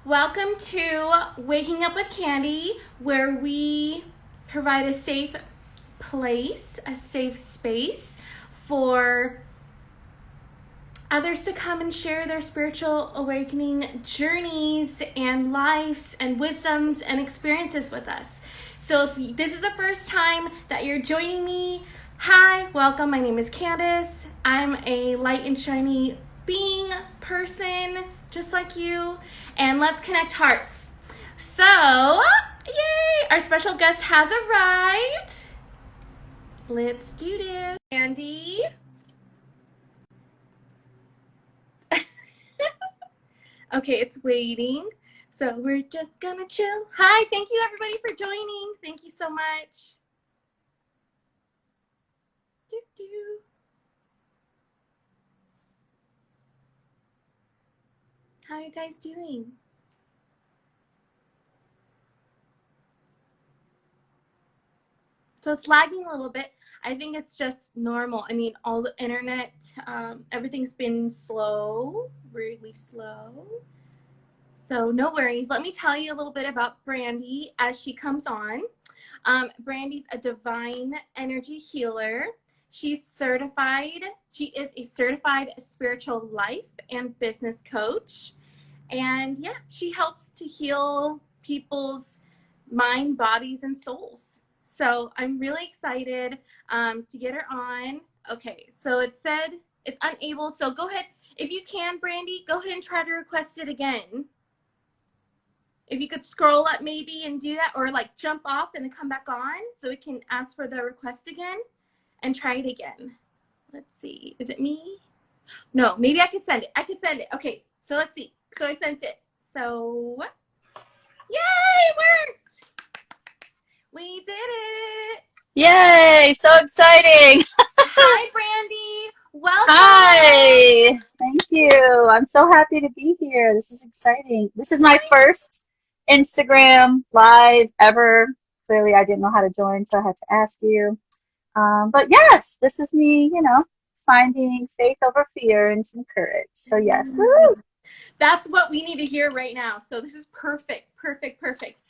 Welcome to Waking Up with Kandy, where we provide a safe place, a safe space for others to come and share their spiritual awakening journeys and lives and wisdoms and experiences with us. So if this is the first time that you're joining me, hi, welcome. My name is Candace. I'm a light and shiny being, person, just like you, and let's connect hearts. So, yay! Our special guest has arrived. Let's do this. Andy. Okay, it's waiting. So we're just gonna chill. Hi, thank you everybody for joining. Thank you so much. Doo-doo. How are you guys doing? So it's lagging a little bit. I think it's just normal. I mean, all the internet, everything's been slow, really slow. So no worries. Let me tell you a little bit about Brandie as she comes on. Brandie's a divine energy healer. She's certified. She is a certified spiritual life and business coach. And yeah, she helps to heal people's mind, bodies, and souls. So I'm really excited to get her on. Okay, so it said it's unable. So go ahead. If you can, Brandie, go ahead and try to request it again. If you could scroll up maybe and do that, or like jump off and then come back on so we can ask for the request again and try it again. Let's see. Is it me? No, maybe I could send it. I could send it. Okay, so let's see. So I sent it. So, yay, it worked. We did it. Yay, so exciting. Hi, Brandie. Welcome. Hi, thank you. I'm so happy to be here. This is exciting. This is my first Instagram live ever. Clearly, I didn't know how to join, so I had to ask you. But yes, this is me, finding faith over fear and some courage. So yes, woo! That's what we need to hear right now. So this is perfect, perfect, perfect.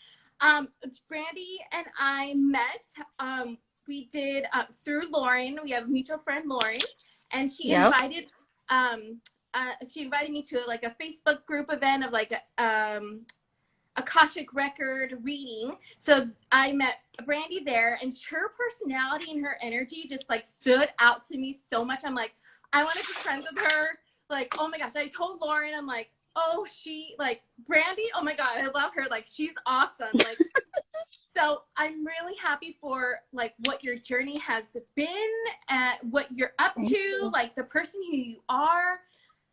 Brandie and I met. We did through Lauren. We have a mutual friend, Lauren, and she invited. She invited me to like a Facebook group event of like Akashic record reading. So I met Brandie there, and her personality and her energy just like stood out to me so much. I'm like, I want to be friends with her. Like, oh my gosh, I told Lauren, I'm like, oh, Brandie, oh my God, I love her. Like, she's awesome. Like, so I'm really happy for like what your journey has been, what you're up to, like the person who you are.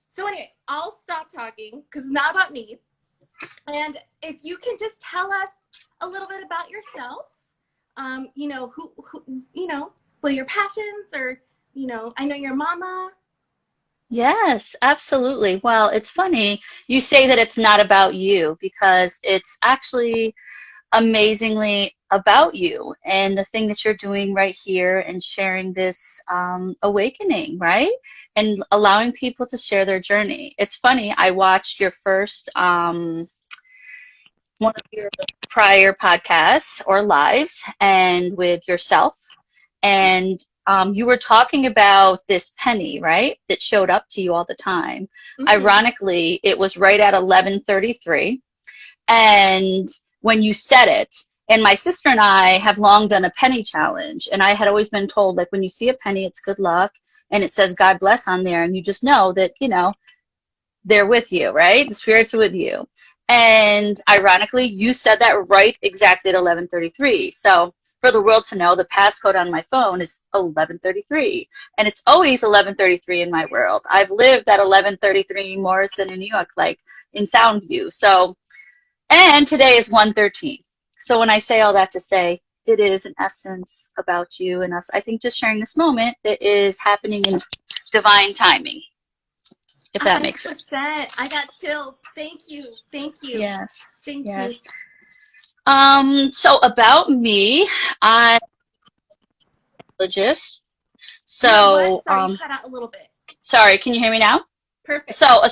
So anyway, I'll stop talking because it's not about me. And if you can just tell us a little bit about yourself, who what are your passions, or, I know your mama. Yes, absolutely. Well, it's funny you say that it's not about you because it's actually amazingly about you and the thing that you're doing right here and sharing this awakening, right? And allowing people to share their journey. It's funny, I watched your first one of your prior podcasts or lives and with yourself, and you were talking about this penny, right, that showed up to you all the time. Mm-hmm. Ironically, it was right at 11:33, and when you said it, and my sister and I have long done a penny challenge, and I had always been told, like, when you see a penny, it's good luck, and it says God bless on there, and you just know that, they're with you, right? The spirits are with you. And ironically, you said that right exactly at 11:33. So for the world to know, the passcode on my phone is 11:33, and it's always 11:33 in my world. I've lived at 11:33 Morrison in New York, like in Soundview. So, and today is 1:13. So when I say all that to say, it is in essence about you and us. I think just sharing this moment that is happening in divine timing, if that makes sense. I got chills. Thank you. Thank you. Yes. Thank yes. you. So about me, I'm a psychologist. So, Sorry, you cut out a little bit. Sorry, can you hear me now? Perfect. So,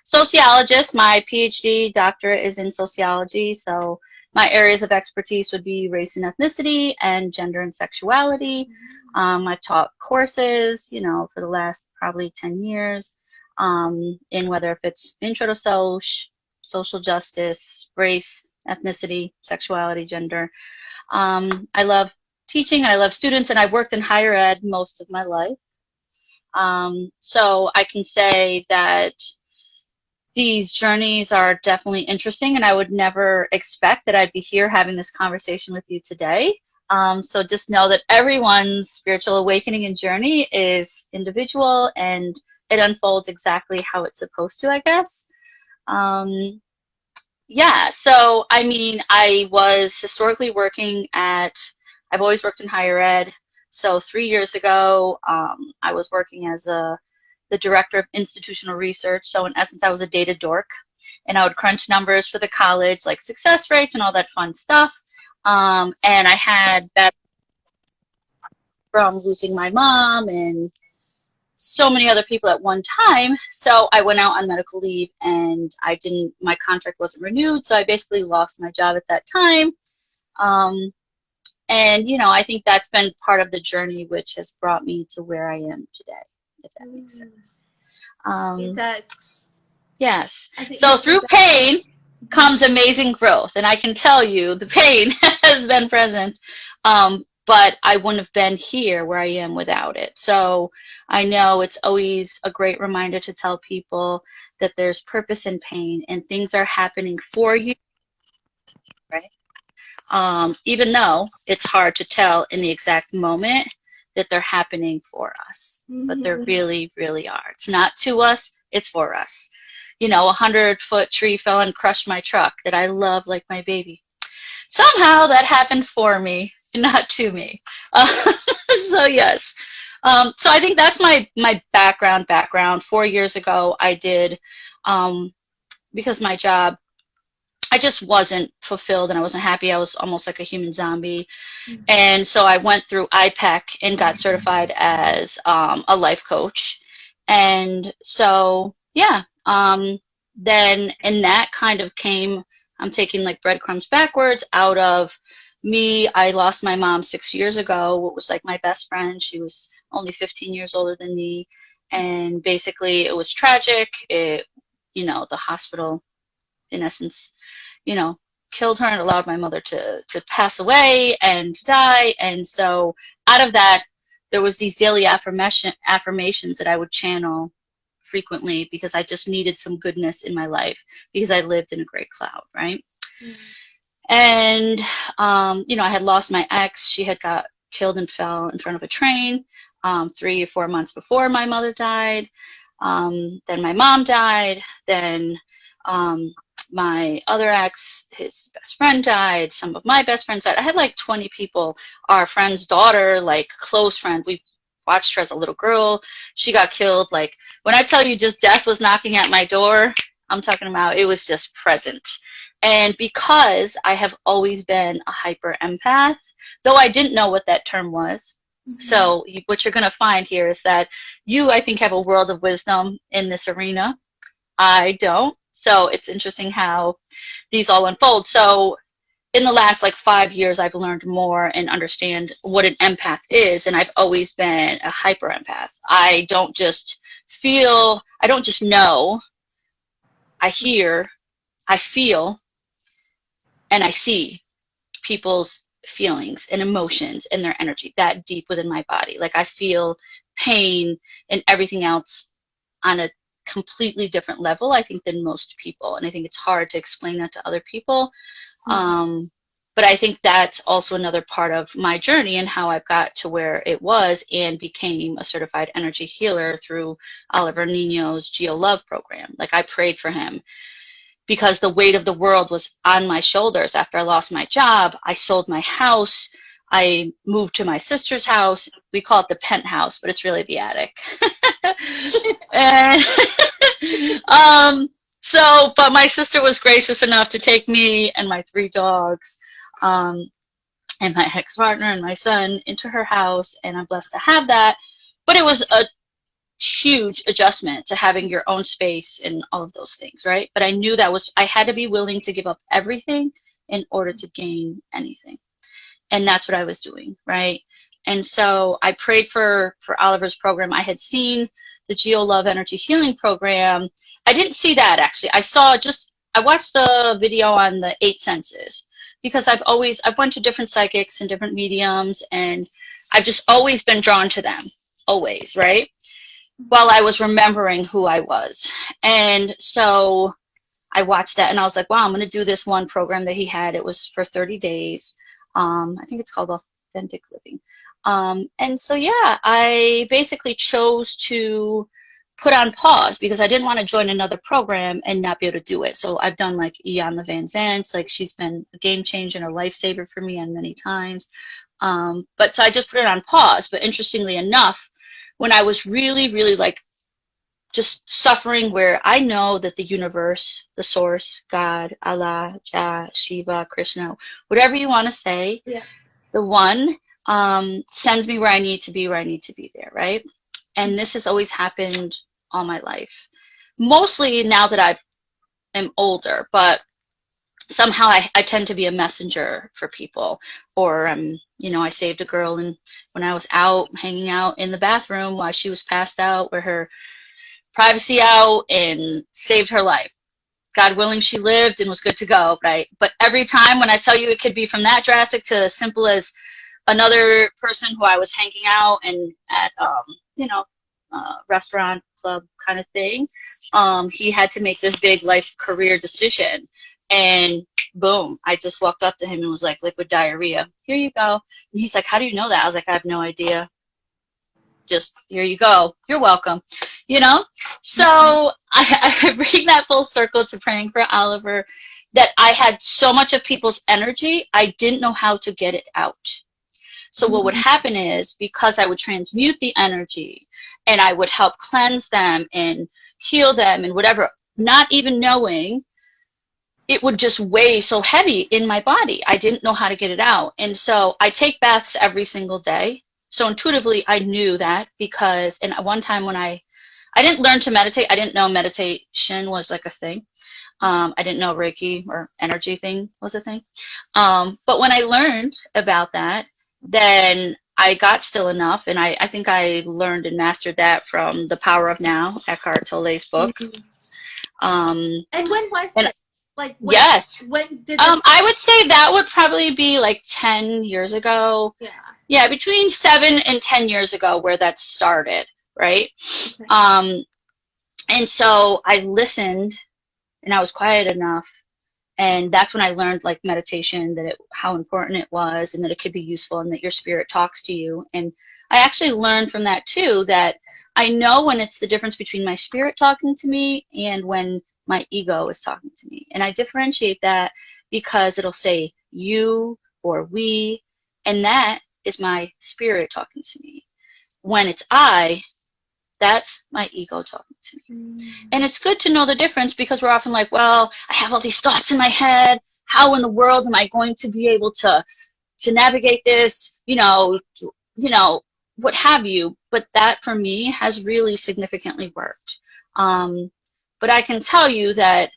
sociologist, my PhD doctorate is in sociology. So, my areas of expertise would be race and ethnicity and gender and sexuality. I've taught courses, you know, for the last probably 10 years, in whether if it's intro to social justice, race, ethnicity, sexuality, gender. I love teaching and I love students, and I've worked in higher ed most of my life. So I can say that these journeys are definitely interesting, and I would never expect that I'd be here having this conversation with you today. So just know that everyone's spiritual awakening and journey is individual, and it unfolds exactly how it's supposed to, I guess. Yeah, so I mean, I was historically I've always worked in higher ed. So 3 years ago, I was working as the director of institutional research. So in essence, I was a data dork, and I would crunch numbers for the college, like success rates and all that fun stuff. And I had that from losing my mom and so many other people at one time. So I went out on medical leave, and my contract wasn't renewed. So I basically lost my job at that time. And, you know, I think that's been part of the journey which has brought me to where I am today, if that makes sense. It does. Yes. So through pain comes amazing growth. And I can tell you the pain has been present. But I wouldn't have been here where I am without it. So I know it's always a great reminder to tell people that there's purpose in pain and things are happening for you, right? Even though it's hard to tell in the exact moment that they're happening for us, but they really, really are. It's not to us, it's for us. You know, 100-foot tree fell and crushed my truck that I love like my baby. Somehow that happened for me, not to me. So yes. So I think that's my background. 4 years ago, I did, because my job, I just wasn't fulfilled and I wasn't happy. I was almost like a human zombie. And so I went through IPEC and got certified as a life coach. And so, yeah, then and that kind of came, I'm taking like breadcrumbs backwards out of me. I lost my mom 6 years ago, what was like my best friend. She was only 15 years older than me. And basically it was tragic. You know, the hospital, in essence, you know, killed her and allowed my mother to pass away and die. And so out of that, there was these daily affirmations that I would channel frequently because I just needed some goodness in my life because I lived in a gray cloud, right? And, you know, I had lost my ex. She had got killed and fell in front of a train 3 or 4 months before my mother died. Then my mom died. Then my other ex, his best friend died. Some of my best friends died. I had like 20 people. Our friend's daughter, like close friend, we watched her as a little girl. She got killed. Like when I tell you just death was knocking at my door, I'm talking about it was just present. And because I have always been a hyper empath, though I didn't know what that term was. So what you're going to find here is that you, I think, have a world of wisdom in this arena. I don't. So it's interesting how these all unfold. So in the last like 5 years, I've learned more and understand what an empath is. And I've always been a hyper empath. I don't just feel, I don't just know. I hear, I feel, and I see people's feelings and emotions and their energy that deep within my body. Like I feel pain and everything else on a completely different level, I think, than most people. And I think it's hard to explain that to other people. But I think that's also another part of my journey and how I've got to where it was and became a certified energy healer through Oliver Nino's Geo Love program. Like I prayed for him because the weight of the world was on my shoulders. After I lost my job, I sold my house. I moved to my sister's house. We call it the penthouse, but it's really the attic. And but my sister was gracious enough to take me and my 3 dogs, and my ex-partner and my son into her house, and I'm blessed to have that. But it was a huge adjustment to having your own space and all of those things, right? But I knew that I had to be willing to give up everything in order to gain anything. And that's what I was doing, right? And so I prayed for Oliver's program. I had seen the Geo Love Energy Healing program. I didn't see that, actually. I watched the video on the 8 senses, because I've went to different psychics and different mediums, and I've just always been drawn to them, always, right? While I was remembering who I was. And so I watched that, and I was like, wow, I'm going to do this one program that he had. It was for 30 days. I think it's called Authentic Living. And so, yeah, I basically chose to put on pause because I didn't want to join another program and not be able to do it. So I've done like Ian Van Zant's, like she's been a game changer and a lifesaver for me on many times. But so I just put it on pause. But interestingly enough, when I was really, really like just suffering, where I know that the universe, the source, God, Allah, Jah, Shiva, Krishna, whatever you want to say, yeah. the one sends me where I need to be there, right? And this has always happened all my life. Mostly now that I am older, but somehow I tend to be a messenger for people. Or, I saved a girl when I was out, hanging out in the bathroom while she was passed out, with her privacy out, and saved her life. God willing, she lived and was good to go, right? But every time, when I tell you, it could be from that drastic to as simple as another person who I was hanging out and at, restaurant, club kind of thing. He had to make this big life career decision, and boom, I just walked up to him and was like, liquid diarrhea, here you go. And he's like, how do you know that? I was like, I have no idea. Just here you go. You're welcome. So I bring that full circle to praying for Oliver, that I had so much of people's energy, I didn't know how to get it out. So what would happen is, because I would transmute the energy and I would help cleanse them and heal them and whatever, not even knowing, it would just weigh so heavy in my body. I didn't know how to get it out. And so I take baths every single day. So intuitively, I knew that, because, and one time when I didn't learn to meditate, I didn't know meditation was like a thing. I didn't know Reiki or energy thing was a thing. But when I learned about that, then I got still enough, and I think I learned and mastered that from The Power of Now, Eckhart Tolle's book. And when was it? Like, yes. When did I would say that would probably be like 10 years ago. Yeah. Yeah, between 7 and 10 years ago, where that started, right? Okay. And so I listened, and I was quiet enough. And that's when I learned, like, meditation, that how important it was, and that it could be useful, and that your spirit talks to you. And I actually learned from that too, that I know when it's the difference between my spirit talking to me and when my ego is talking to me. And I differentiate that because it'll say you or we, and that is my spirit talking to me. When it's I, that's my ego talking to me. And it's good to know the difference, because we're often like, well, I have all these thoughts in my head. How in the world am I going to be able to navigate this, what have you. But that, for me, has really significantly worked. But I can tell you that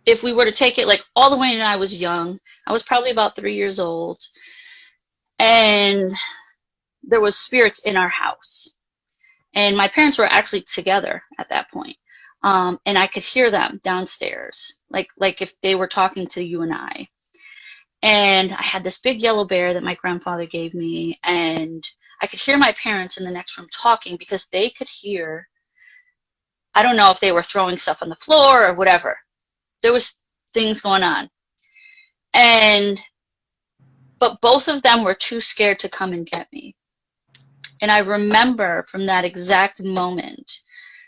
if we were to take it like all the way when I was young, I was probably about 3 years old, and there was spirits in our house. And my parents were actually together at that point. And I could hear them downstairs, like if they were talking to you and I. And I had this big yellow bear that my grandfather gave me, and I could hear my parents in the next room talking, because they could hear, I don't know if they were throwing stuff on the floor or whatever. There was things going on. But both of them were too scared to come and get me. And I remember from that exact moment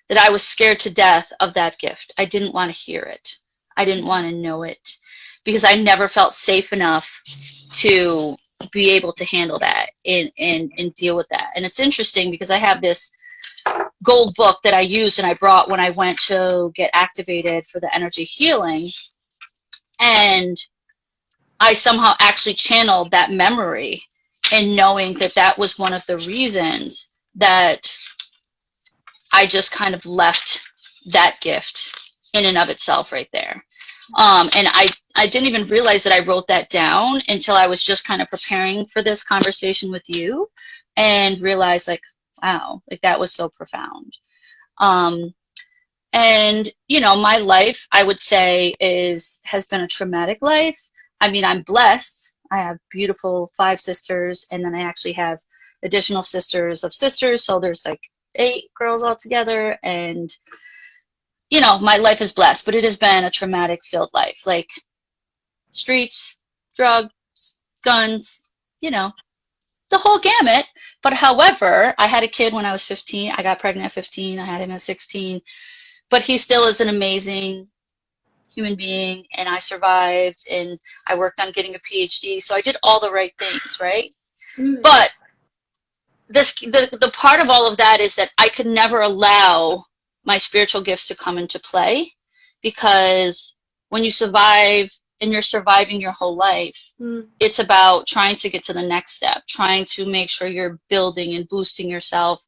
that I was scared to death of that gift. I didn't want to hear it. I didn't want to know it, because I never felt safe enough to be able to handle that and deal with that. And it's interesting, because I have this gold book that I used and I brought when I went to get activated for the energy healing. And I somehow actually channeled that memory, and knowing that that was one of the reasons that I just kind of left that gift in and of itself right there. And I didn't even realize that I wrote that down until I was just kind of preparing for this conversation with you, and realized, like, wow, like that was so profound. And my life, I would say, has been a traumatic life. I mean, I'm blessed. I have beautiful 5 sisters, and then I actually have additional sisters of sisters, so there's like 8 girls altogether. And my life is blessed, but it has been a traumatic filled life, like streets, drugs, guns, the whole gamut. But however, I had a kid when I was 15. I got pregnant at 15. I had him at 16. But he still is an amazing human being, and I survived, and I worked on getting a PhD. So I did all the right things, right? Mm. But the part of all of that is that I could never allow my spiritual gifts to come into play, because when you survive and you're surviving your whole life, it's about trying to get to the next step, trying to make sure you're building and boosting yourself,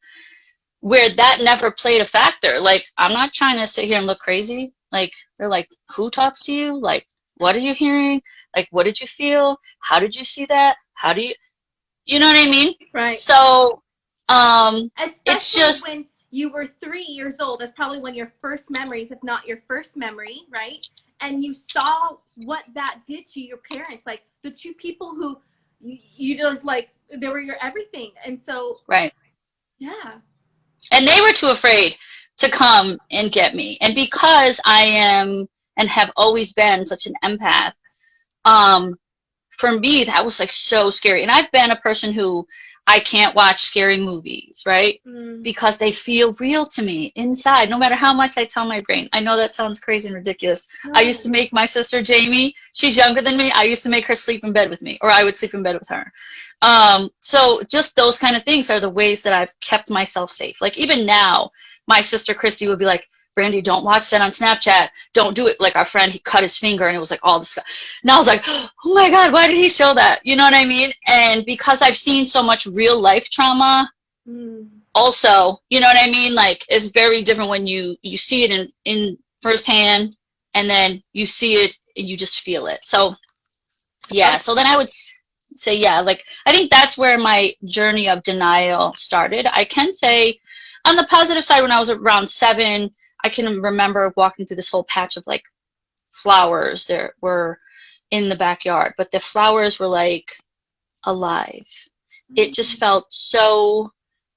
where that never played a factor. Like, I'm not trying to sit here and look crazy. Like, they're like, who talks to you? Like, what are you hearing? Like, what did you feel? How did you see that? How do you know what I mean? Right. So, especially it's just when you were 3 years old. That's probably one of your first memories, if not your first memory, right? And you saw what that did to your parents, like the 2 people who you just, like, they were your everything. And so, right. Yeah. And they were too afraid to come and get me. And because I am and have always been such an empath, for me, that was like so scary. And I've been a person who I can't watch scary movies, right? Because they feel real to me inside, no matter how much I tell my brain. I know that sounds crazy and ridiculous. I used to make my sister Jamie, she's younger than me, I used to make her sleep in bed with me, or I would sleep in bed with her. So just those kind of things are the ways that I've kept myself safe. Like, even now, my sister Christy would be like, Brandie, don't watch that on Snapchat. Don't do it. Like, our friend, he cut his finger, and it was like all this. And I was like, oh my God, why did he show that? You know what I mean? And because I've seen so much real life trauma, also, you know what I mean? Like, it's very different when you see it in firsthand, and then you see it and you just feel it. So, yeah. So then I would say, yeah, like, I think that's where my journey of denial started. I can say, on the positive side, when I was around 7, I can remember walking through this whole patch of, like, flowers that were in the backyard, but the flowers were, like, alive. It just felt so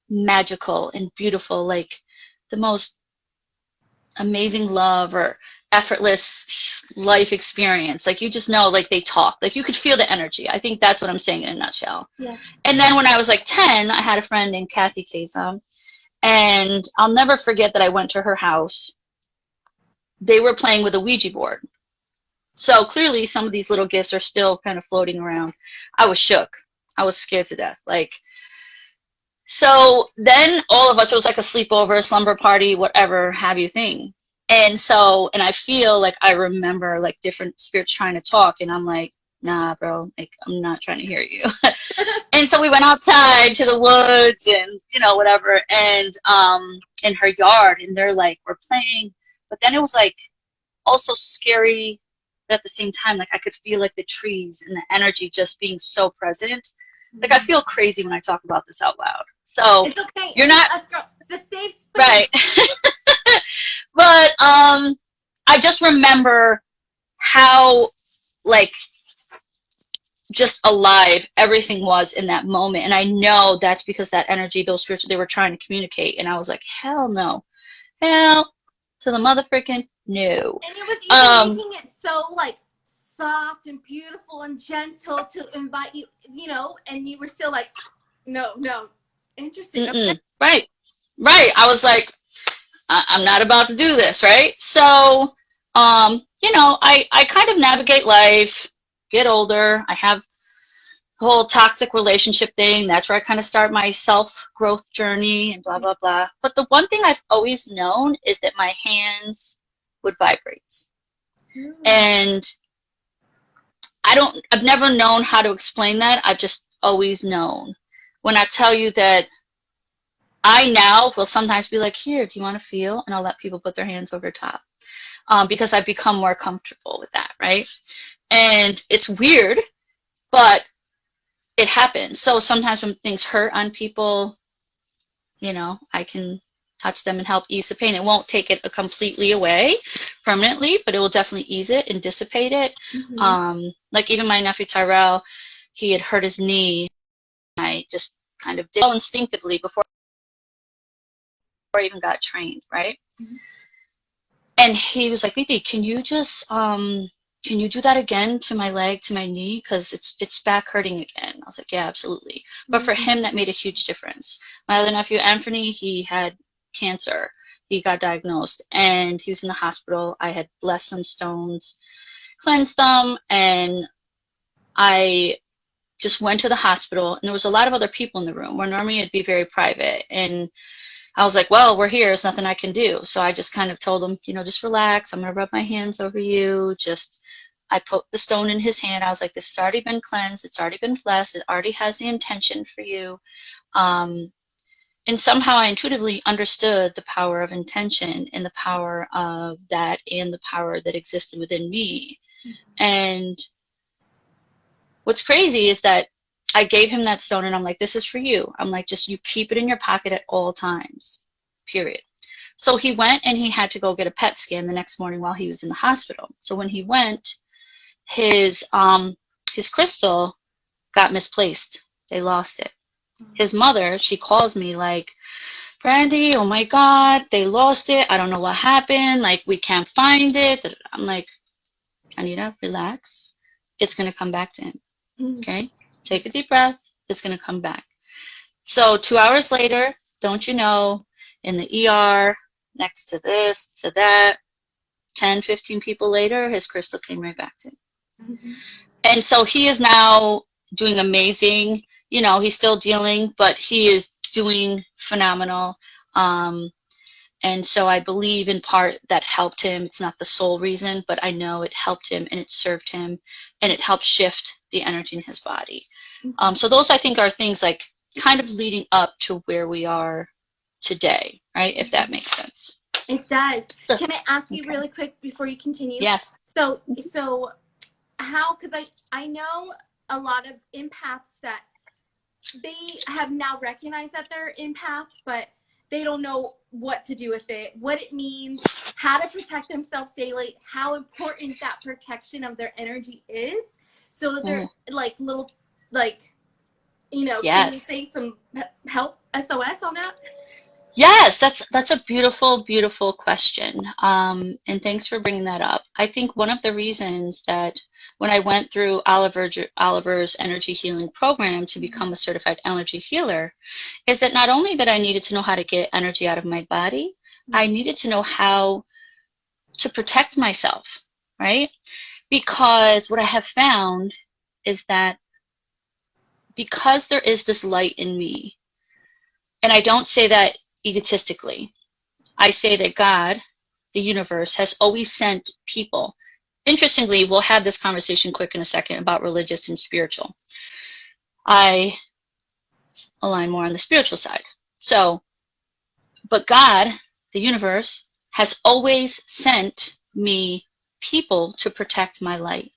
magical and beautiful, like the most amazing love or effortless life experience. Like, you just know, like, they talk. Like, you could feel the energy. I think that's what I'm saying in a nutshell. Yeah. And then when I was, like, 10, I had a friend named Kathy Kazam. And I'll never forget that I went to her house. They were playing with a Ouija board. So clearly some of these little gifts are still kind of floating around. I was shook. I was scared to death. Like, so then all of us, it was like a sleepover, a slumber party, whatever have you thing. And I feel like I remember, like, different spirits trying to talk, and I'm like, nah, bro, like, I'm not trying to hear you. And so we went outside to the woods and, whatever, and in her yard, and they're like, we're playing. But then it was, like, also scary, but at the same time, like, I could feel, like, the trees and the energy just being so present. Like, I feel crazy when I talk about this out loud. So it's okay. You're not. It's a safe space. Right. But I just remember how, like, just alive everything was in that moment. And I know that's because that energy, those spirits, they were trying to communicate. And I was like, hell no. Hell to the mother freaking no. And it was even making it so, like, soft and beautiful and gentle to invite you, and you were still like, no. Interesting. Okay. Right. I was like, I'm not about to do this, right? So, I kind of navigate life, get older. I have the whole toxic relationship thing. That's where I kind of start my self-growth journey and blah, blah, blah. But the one thing I've always known is that my hands would vibrate. And I've never known how to explain that. I've just always known. When I tell you that I now will sometimes be like, here, do you want to feel? And I'll let people put their hands over top, because I've become more comfortable with that, right? And it's weird, but it happens. So sometimes when things hurt on people, you know, I can touch them and help ease the pain. It won't take it completely away permanently, but it will definitely ease it and dissipate it. Like even my nephew Tyrell, he had hurt his knee. I just kind of did it instinctively before I even got trained, right? And he was like, Vicky, can you just can you do that again to my leg, to my knee? Because it's back hurting again. I was like, yeah, absolutely. But for him, that made a huge difference. My other nephew, Anthony, he had cancer. He got diagnosed, and he was in the hospital. I had blessed some stones, cleansed them, and I just went to the hospital. And there was a lot of other people in the room, where normally it'd be very private. And I was like, well, we're here. There's nothing I can do. So I just kind of told him, you know, just relax. I'm going to rub my hands over you. I put the stone in his hand. I was like, this has already been cleansed. It's already been blessed. It already has the intention for you. And somehow I intuitively understood the power of intention and the power of that and the power that existed within me. And what's crazy is that I gave him that stone and I'm like, this is for you. I'm like, just you keep it in your pocket at all times, period. So he went and he had to go get a PET scan the next morning while he was in the hospital. So when he went, his crystal got misplaced. They lost it. His mother, she calls me like, Brandie, oh my God, they lost it. I don't know what happened. Like, we can't find it. I'm like, Anita, relax. It's going to come back to him. Okay? Take a deep breath. It's going to come back. So 2 hours later, don't you know, in the ER, next to this, to that, 10, 15 people later, his crystal came right back to him. And so he is now doing amazing. You know, he's still dealing, but he is doing phenomenal. And so I believe in part that helped him. It's not the sole reason, but I know it helped him and it served him and it helped shift the energy in his body. So those, I think, are things like kind of leading up to where we are today, right? If that makes sense. It does. So, can I ask you really quick before you continue? Yes. So how, because I know a lot of empaths that they have now recognized that they're empaths, but they don't know what to do with it, what it means, how to protect themselves daily, how important that protection of their energy is. So is there like little, like, you know, can you say some help SOS on that? Yes, that's a beautiful, beautiful question. And thanks for bringing that up. I think one of the reasons that when I went through Oliver's energy healing program to become a certified energy healer is that not only that I needed to know how to get energy out of my body, I needed to know how to protect myself, right? Because what I have found is that because there is this light in me, and I don't say that egotistically, I say that God, the universe, has always sent people. Interestingly, we'll have this conversation quick in a second about religious and spiritual. I align more on the spiritual side. So, but God, the universe, has always sent me people to protect my light.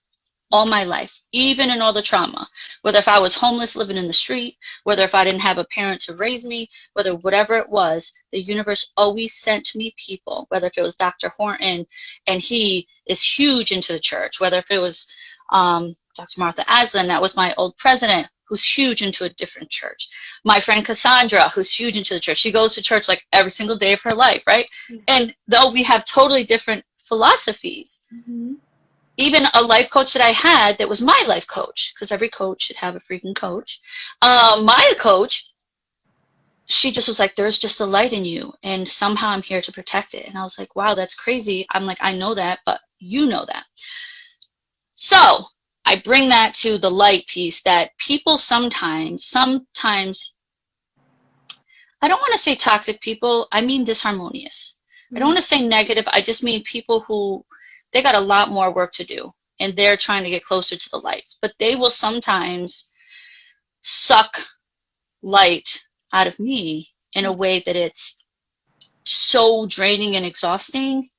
All my life, even in all the trauma, whether if I was homeless living in the street, whether if I didn't have a parent to raise me, whether whatever it was, the universe always sent me people, whether if it was Dr. Horton, and he is huge into the church, whether if it was Dr. Martha Aslan, that was my old president, who's huge into a different church. My friend Cassandra, who's huge into the church. She goes to church like every single day of her life, right? And though we have totally different philosophies, even a life coach that I had that was my life coach, because every coach should have a freaking coach. My coach, she just was like, there's just a light in you, and somehow I'm here to protect it. And I was like, wow, that's crazy. I'm like, I know that, but you know that. So I bring that to the light piece that people sometimes, I don't want to say toxic people, I mean disharmonious. I don't want to say negative, I just mean people who, they got a lot more work to do and they're trying to get closer to the light, but they will sometimes suck light out of me in a way that it's so draining and exhausting,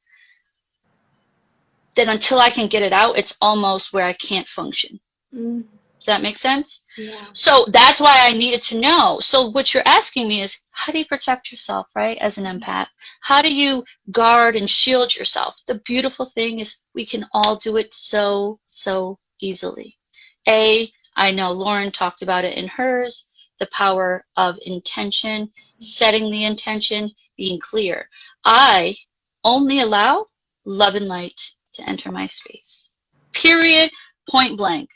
then until I can get it out, it's almost where I can't function. Does that make sense? Yeah. So that's why I needed to know. So what you're asking me is, how do you protect yourself, right, as an empath? How do you guard and shield yourself? The beautiful thing is we can all do it so easily. I know Lauren talked about it in hers, the power of intention, setting the intention, being clear. I only allow love and light to enter my space. Period. Point blank.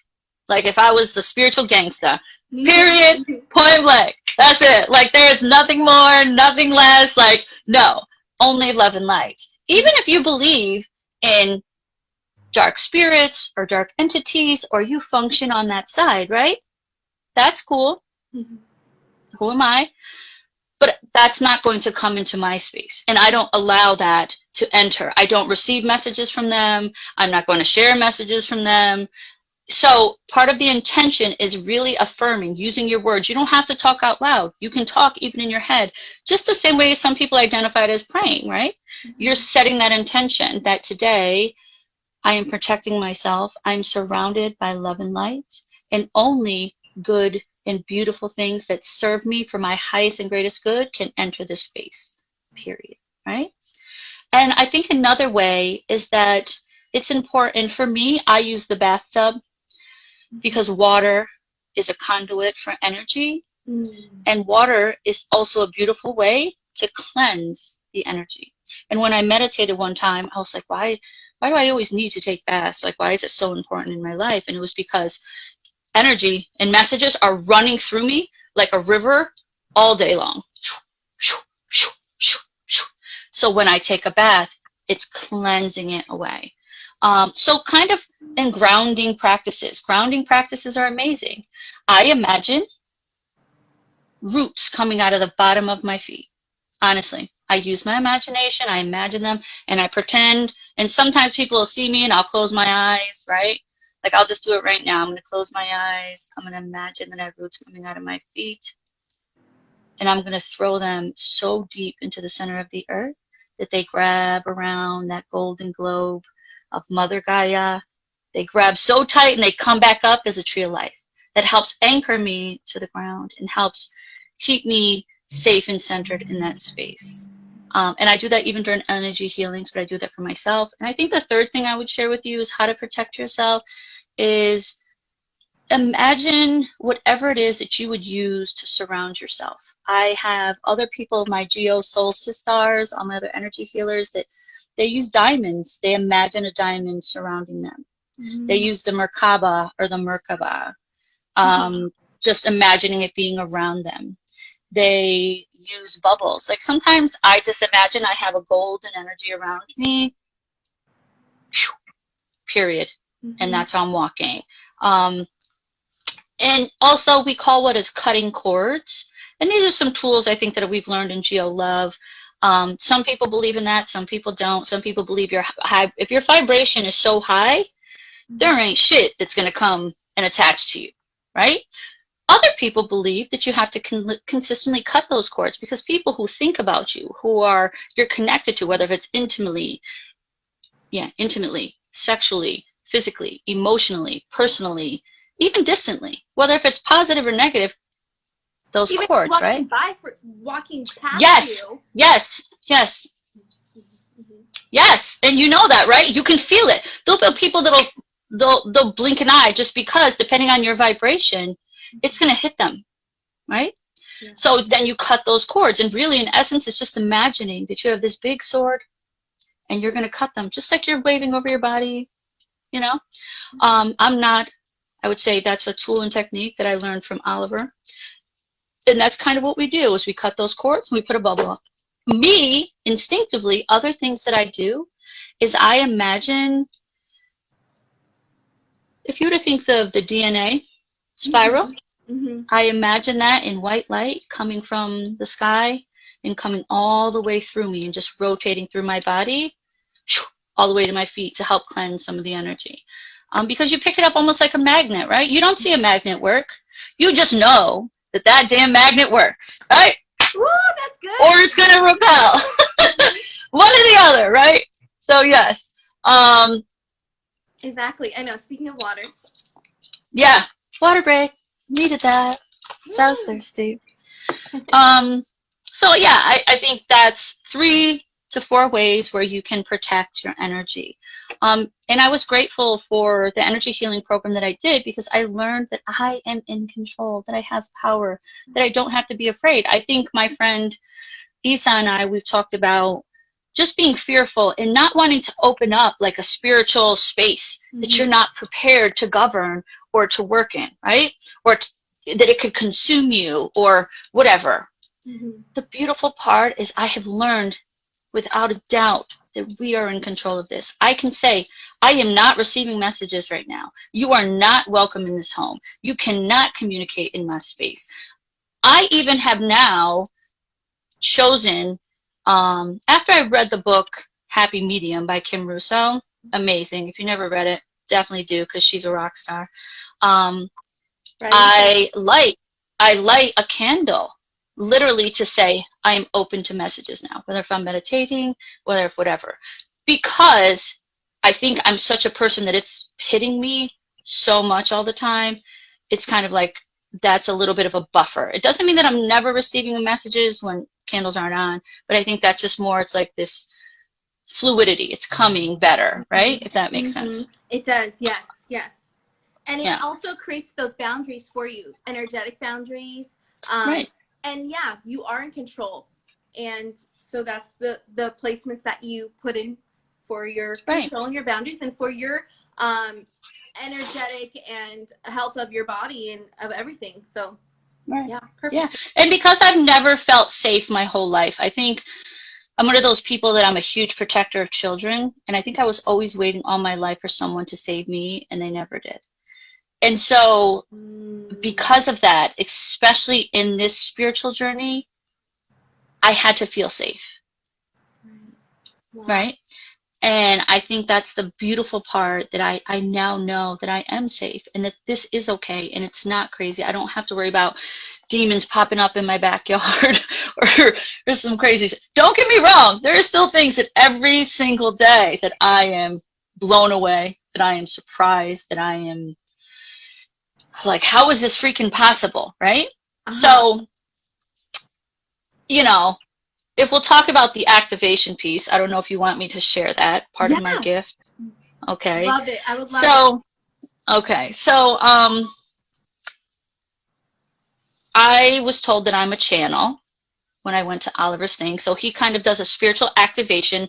Like if I was the spiritual gangster. Period. Point blank. That's it. Like there's nothing more, nothing less. Like no, only love and light. Even if you believe in dark spirits or dark entities, or you function on that side, right? That's cool. Who am I? But that's not going to come into my space. And I don't allow that to enter. I don't receive messages from them. I'm not going to share messages from them. So part of the intention is really affirming, using your words. You don't have to talk out loud. You can talk even in your head, just the same way some people identify it as praying, right? You're setting that intention that today I am protecting myself. I'm surrounded by love and light, and only good and beautiful things that serve me for my highest and greatest good can enter this space, period, right? And I think another way is that it's important for me, I use the bathtub because water is a conduit for energy, and water is also a beautiful way to cleanse the energy. And when I meditated one time, I was like, why do I always need to take baths? Like, why is it so important in my life? And it was because energy and messages are running through me like a river all day long. So when I take a bath, it's cleansing it away. So kind of in grounding practices. Grounding practices are amazing. I imagine roots coming out of the bottom of my feet. Honestly, I use my imagination. I imagine them and I pretend. And sometimes people will see me and I'll close my eyes, right? Like I'll just do it right now. I'm going to close my eyes. I'm going to imagine that I have roots coming out of my feet. And I'm going to throw them so deep into the center of the earth that they grab around that golden globe of Mother Gaia. They grab so tight and they come back up as a tree of life. That helps anchor me to the ground and helps keep me safe and centered in that space. And I do that even during energy healings, but I do that for myself. And I think the third thing I would share with you is how to protect yourself is imagine whatever it is that you would use to surround yourself. I have other people, my Geo Soul Sisters, all my other energy healers, that they use diamonds. They imagine a diamond surrounding them. They use the Merkaba or the Merkaba, just imagining it being around them. They use bubbles. Like sometimes I just imagine I have a golden energy around me, period. And that's how I'm walking. And also we call what is cutting cords. And these are some tools I think that we've learned in Geo Love. Some people believe in that. Some people don't. Some people believe if your vibration is so high, there ain't shit that's going to come and attach to you, right? Other people believe that you have to consistently cut those cords because people who think about you, you're connected to, whether if it's intimately, sexually, physically, emotionally, personally, even distantly, whether if it's positive or negative, those even cords, walking right? Walking past you. Yes, and you know that, right? You can feel it. There'll be people they'll blink an eye just because, depending on your vibration, it's going to hit them, right? Yeah. So then you cut those cords, and really, in essence, it's just imagining that you have this big sword, and you're going to cut them, just like you're waving over your body, you know? I would say that's a tool and technique that I learned from Oliver. And that's kind of what we do, is we cut those cords, and we put a bubble up. Me, instinctively, other things that I do is I imagine, if you were to think of the DNA spiral, I imagine that in white light coming from the sky and coming all the way through me and just rotating through my body all the way to my feet to help cleanse some of the energy. Because you pick it up almost like a magnet, right? You don't see a magnet work. You just know that damn magnet works, right? Woo, that's or good. it's going to repel. One or the other, right? So yes. Exactly. I know. Speaking of water. Yeah. Water break. Needed that. I was thirsty. So yeah, I think that's 3 to 4 ways where you can protect your energy. And I was grateful for the energy healing program that I did because I learned that I am in control, that I have power, that I don't have to be afraid. I think my friend Isa and I, we've talked about just being fearful and not wanting to open up like a spiritual space that you're not prepared to govern or to work in, right? Or that it could consume you or whatever. The beautiful part is I have learned without a doubt that we are in control of this. I can say, I am not receiving messages right now. You are not welcome in this home. You cannot communicate in my space. I even have now chosen, after I read the book Happy Medium by Kim Russo, amazing. If you never read it, definitely do because she's a rock star. I light a candle literally to say I am open to messages now, whether if I'm meditating, whether if whatever, because I think I'm such a person that it's hitting me so much all the time. It's kind of like that's a little bit of a buffer. It doesn't mean that I'm never receiving the messages when candles aren't on, but I think that's just more, it's like this fluidity. It's coming better, right? If that makes sense. It does. Yes. Yes. And it Yeah. also creates those boundaries for you, energetic boundaries. Right. And yeah, you are in control. And so that's the placements that you put in for your control and your boundaries and for your energetic and health of your body and of everything. So yeah, perfect. Yeah. And because I've never felt safe my whole life, I think I'm one of those people that I'm a huge protector of children. And I think I was always waiting all my life for someone to save me, and they never did. And so because of that, especially in this spiritual journey, I had to feel safe. Wow. Right? And I think that's the beautiful part, that I now know that I am safe and that this is okay and it's not crazy. I don't have to worry about demons popping up in my backyard or some crazy shit. Don't get me wrong. There are still things that every single day that I am blown away, that I am surprised, that I am like, how is this freaking possible, right? So, you know, if we'll talk about the activation piece, I don't know if you want me to share that part of my gift. Okay. Love it. I would love it. Okay. So, I was told that I'm a channel when I went to Oliver's thing. So he kind of does a spiritual activation.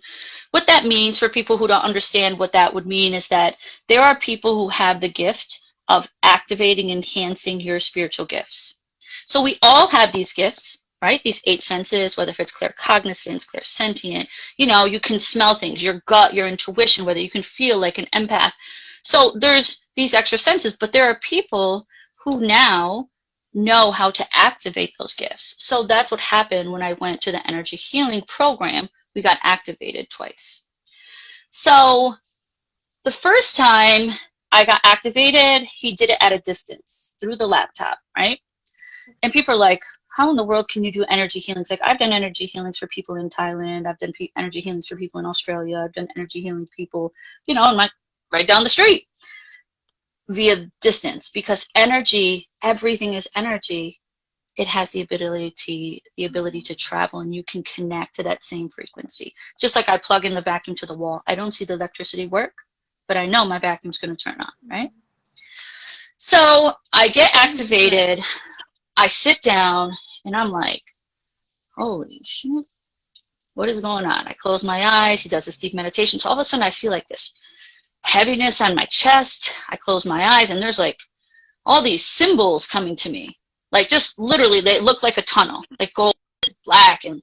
What that means, for people who don't understand what that would mean, is that there are people who have the gift of activating, enhancing your spiritual gifts. So we all have these gifts, right? These 8 senses, whether if it's claircognizance, clairsentient, you know, you can smell things, your gut, your intuition, whether you can feel like an empath. So there's these extra senses, but there are people who now know how to activate those gifts. So that's what happened when I went to the energy healing program. We got activated twice. So the first time I got activated, he did it at a distance through the laptop, right? And people are like, how in the world can you do energy healings? Like, I've done energy healings for people in Thailand. I've done energy healings for people in Australia. I've done energy healing people, you know, in my, right down the street via distance, because energy, everything is energy. It has the ability to travel, and you can connect to that same frequency. Just like I plug in the vacuum to the wall. I don't see the electricity work, but I know my vacuum's going to turn on, right? So I get activated. I sit down and I'm like, holy shit, what is going on? I close my eyes. He does this deep meditation. So all of a sudden I feel like this heaviness on my chest. I close my eyes and there's like all these symbols coming to me. Like, just literally, they look like a tunnel, like gold, black, and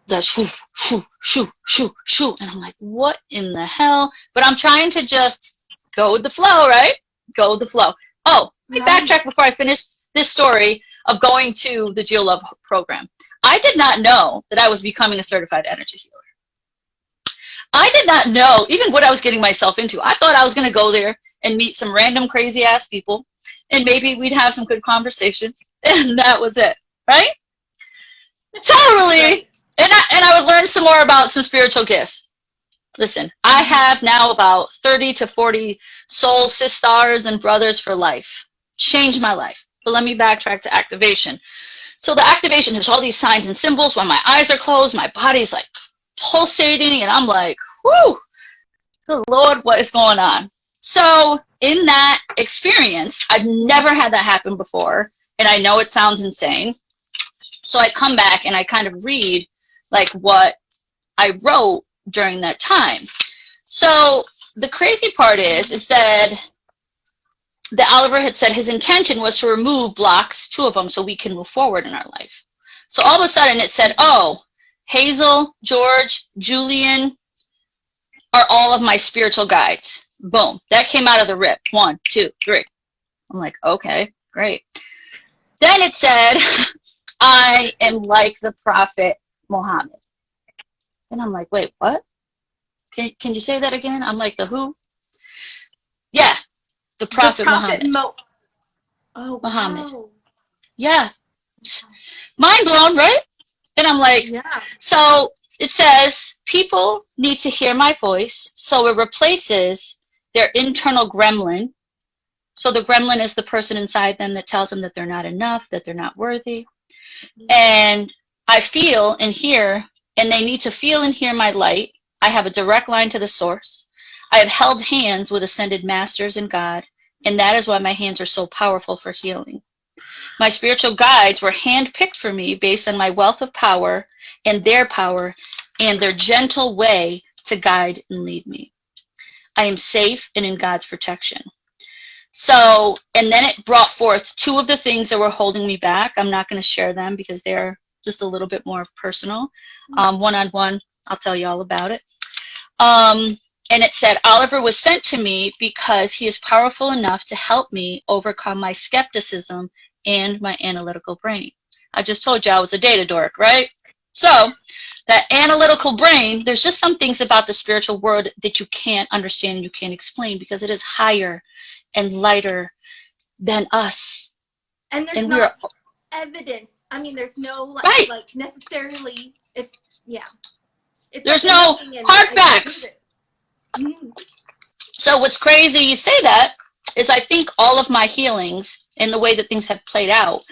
the shoo, shoo, shoo, shoo, shoo. And I'm like, what in the hell? But I'm trying to just go with the flow, right? Go with the flow. Oh, let me backtrack before I finish this story of going to the Geo Love program. I did not know that I was becoming a certified energy healer. I did not know even what I was getting myself into. I thought I was going to go there and meet some random crazy ass people, and maybe we'd have some good conversations, and that was it, right? Totally. Right. And I would learn some more about some spiritual gifts. Listen, I have now about 30 to 40 soul sisters and brothers for life. Changed my life. But let me backtrack to activation. So the activation has all these signs and symbols. When my eyes are closed, my body's like pulsating, and I'm like, whoo, good Lord, what is going on? So in that experience, I've never had that happen before, and I know it sounds insane. So I come back and I kind of read like what I wrote during that time. So the crazy part is that Oliver had said his intention was to remove blocks, 2 of them, so we can move forward in our life. So all of a sudden it said, oh, Hazel, George, Julian are all of my spiritual guides. Boom. That came out of the rip. 1, 2, 3. I'm like, okay, great. Then it said, I am like the Prophet Muhammad. And I'm like, wait, what? Can you say that again? I'm like, the who? Yeah, the Prophet Muhammad. Oh, Muhammad. wow. Yeah. Mind blown, right? And I'm like, yeah. So it says, people need to hear my voice, so it replaces their internal gremlin. So the gremlin is the person inside them that tells them that they're not enough, that they're not worthy. And I feel and hear, and they need to feel and hear my light. I have a direct line to the source. I have held hands with ascended masters and God, and that is why my hands are so powerful for healing. My spiritual guides were handpicked for me based on my wealth of power and their gentle way to guide and lead me. I am safe and in God's protection. So, and then it brought forth 2 of the things that were holding me back. I'm not going to share them because they're just a little bit more personal. One-on-one, I'll tell you all about it. And it said, Oliver was sent to me because he is powerful enough to help me overcome my skepticism and my analytical brain. I just told you I was a data dork, right? So that analytical brain, there's just some things about the spiritual world that you can't understand, you can't explain, because it is higher and lighter than us. And there's no evidence. I mean, there's no like necessarily. It's there's no hard facts. So what's crazy you say that is I think all of my healings and the way that things have played out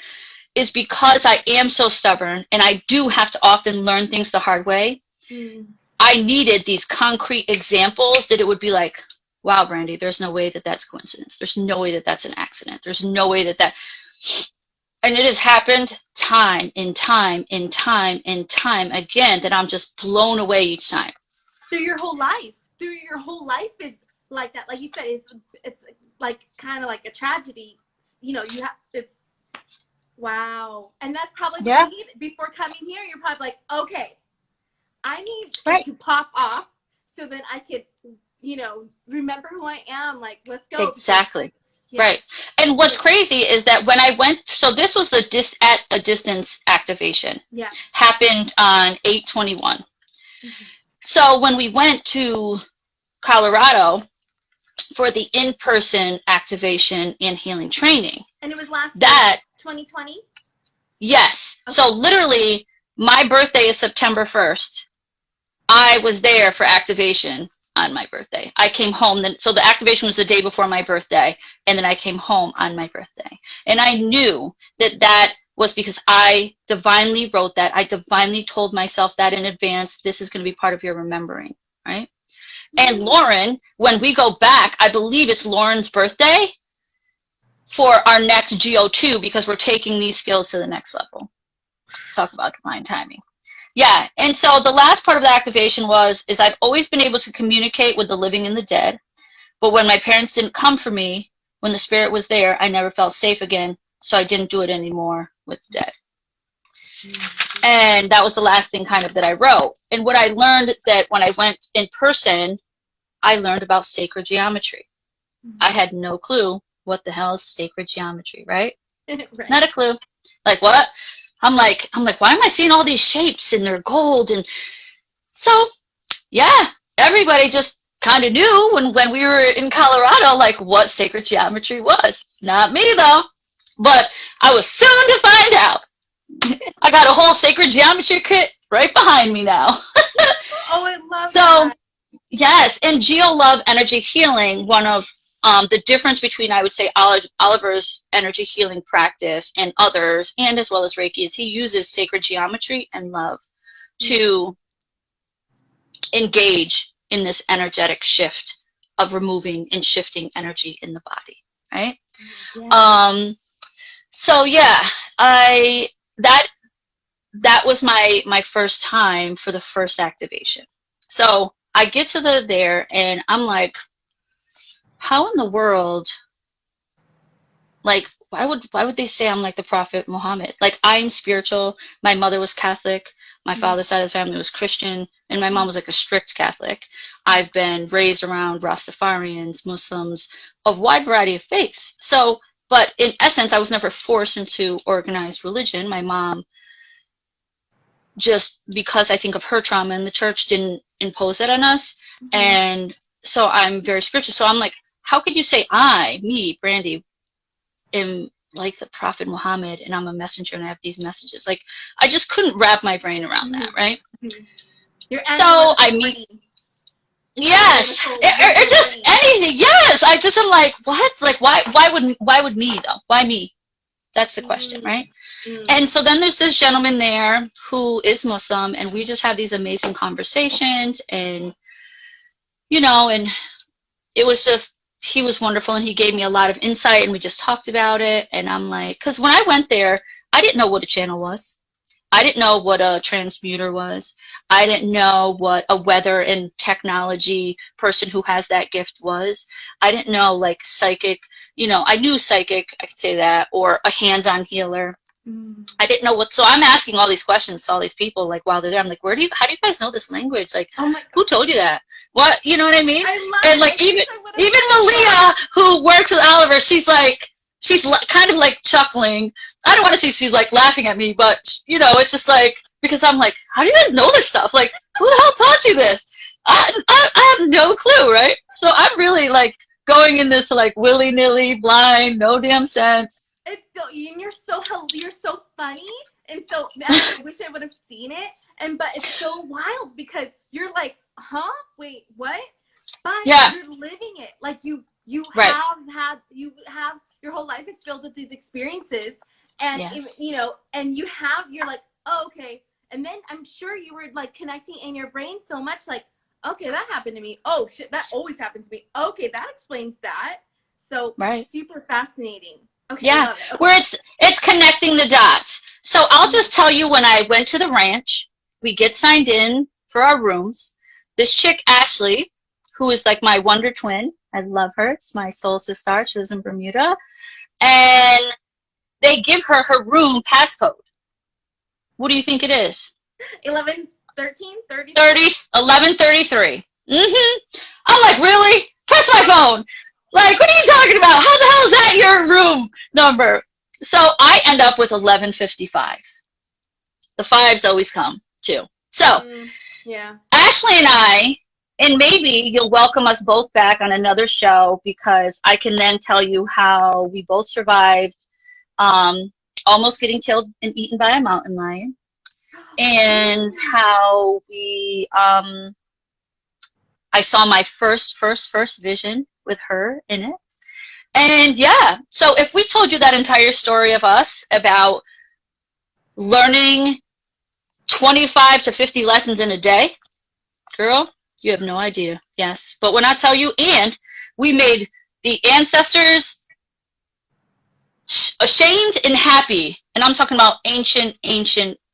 is because I am so stubborn and I do have to often learn things the hard way. I needed these concrete examples that it would be like, wow, Brandie, there's no way that that's coincidence. There's no way that that's an accident. There's no way that and it has happened time and time and time and time again that I'm just blown away each time. Through your whole life is like that. Like you said, it's like kind of like a tragedy. You know, it's wow. And that's probably what you need. Before coming here, you're probably like, okay, I need to pop off so that I could, remember who I am. Like, let's go. Exactly. Right. And what's crazy is that when I went, so this was the at a distance activation. Yeah. Happened on 8/21. So when we went to Colorado for the in-person activation and healing training. And it was last 2020? Yes. Okay. So literally, my birthday is September 1st. I was there for activation on my birthday. I came home, so the activation was the day before my birthday, and then I came home on my birthday. And I knew that was because I divinely wrote that. I divinely told myself that in advance, this is going to be part of your remembering, right? And Lauren, when we go back, I believe it's Lauren's birthday for our next Geo 2 because we're taking these skills to the next level. Talk about divine timing. Yeah, and so the last part of the activation is I've always been able to communicate with the living and the dead, but when my parents didn't come for me, when the spirit was there, I never felt safe again, so I didn't do it anymore with the dead. And that was the last thing kind of that I wrote. And what I learned that when I went in person, I learned about sacred geometry. I had no clue what the hell is sacred geometry, right? Right. Not a clue. Like, what? I'm like, why am I seeing all these shapes and they're gold? And so, yeah, everybody just kind of knew when we were in Colorado, like what sacred geometry was. Not me though, but I was soon to find out. I got a whole sacred geometry kit right behind me now. Oh, I love So, that. yes, in Geo Love Energy Healing, one of the difference between, I would say, Oliver's energy healing practice and others, and as well as Reiki, is he uses sacred geometry and love to engage in this energetic shift of removing and shifting energy in the body, right? Yeah. So yeah, I that that was my first time for the first activation. So I get to there and I'm like, how in the world, like, why would they say I'm like the Prophet Muhammad? Like, I'm spiritual. My mother was Catholic. My father's side of the family was Christian, and my mom was like a strict Catholic. I've been raised around Rastafarians, Muslims, a wide variety of faiths. So, but in essence, I was never forced into organized religion. My mom, just because I think of her trauma in the church, didn't impose that on us. And so I'm very spiritual. So I'm like, how could you say me, Brandie, am like the Prophet Muhammad and I'm a messenger and I have these messages? Like, I just couldn't wrap my brain around that, right? Your So analytical I meet, brain. yes, or just Brain. anything. Yes, I just am like, what? Like, why would me though? Why me? That's the question, right? And so then there's this gentleman there who is Muslim, and we just have these amazing conversations, and and it was just, he was wonderful, and he gave me a lot of insight, and we just talked about it. And I'm like, because when I went there, I didn't know what a channel was. I didn't know what a transmuter was. I didn't know what a weather and technology person who has that gift was. I didn't know, like, psychic, I knew psychic, I could say that, or a hands-on healer. I didn't know what, so I'm asking all these questions to all these people, like, while they're there. I'm like, how do you guys know this language? Like, Oh my who told you that? What, you know what I mean? I And love like, it. even Malia, who works with Oliver, she's kind of like chuckling. I don't want to say she's like laughing at me, but it's just like, because I'm like, how do you guys know this stuff? Like, who the hell taught you this? I have no clue, right? So I'm really like going in this like willy-nilly, blind, no damn sense. It's so, and you're so funny, and so I wish I would have seen it. But it's so wild because you're like, huh? Wait, what? But Yeah. you're living it. Like you Right. have your whole life is filled with these experiences, and Yes. and you're like, oh, okay. And then I'm sure you were like connecting in your brain so much, like, okay, that happened to me. Oh shit, that always happens to me. Okay, that explains that. So Right. super fascinating. Okay, Yeah, I love it. Okay. where it's connecting the dots. So I'll just tell you, when I went to the ranch, we get signed in for our rooms. This chick, Ashley, who is like my wonder twin, I love her. It's my soul sister. She lives in Bermuda. And they give her room passcode. What do you think it is? 11, 13, 30? 1133. I'm like, really? Press my phone. Like, what are you talking about? How the hell is that your room number? So I end up with 1155. The fives always come too. So yeah, Ashley and I, and maybe you'll welcome us both back on another show, because I can then tell you how we both survived almost getting killed and eaten by a mountain lion, and how I saw my first vision with her in it. And yeah, so if we told you that entire story of us about learning 25 to 50 lessons in a day, girl, you have no idea. Yes. But when I tell you, and we made the ancestors ashamed and happy, and I'm talking about ancient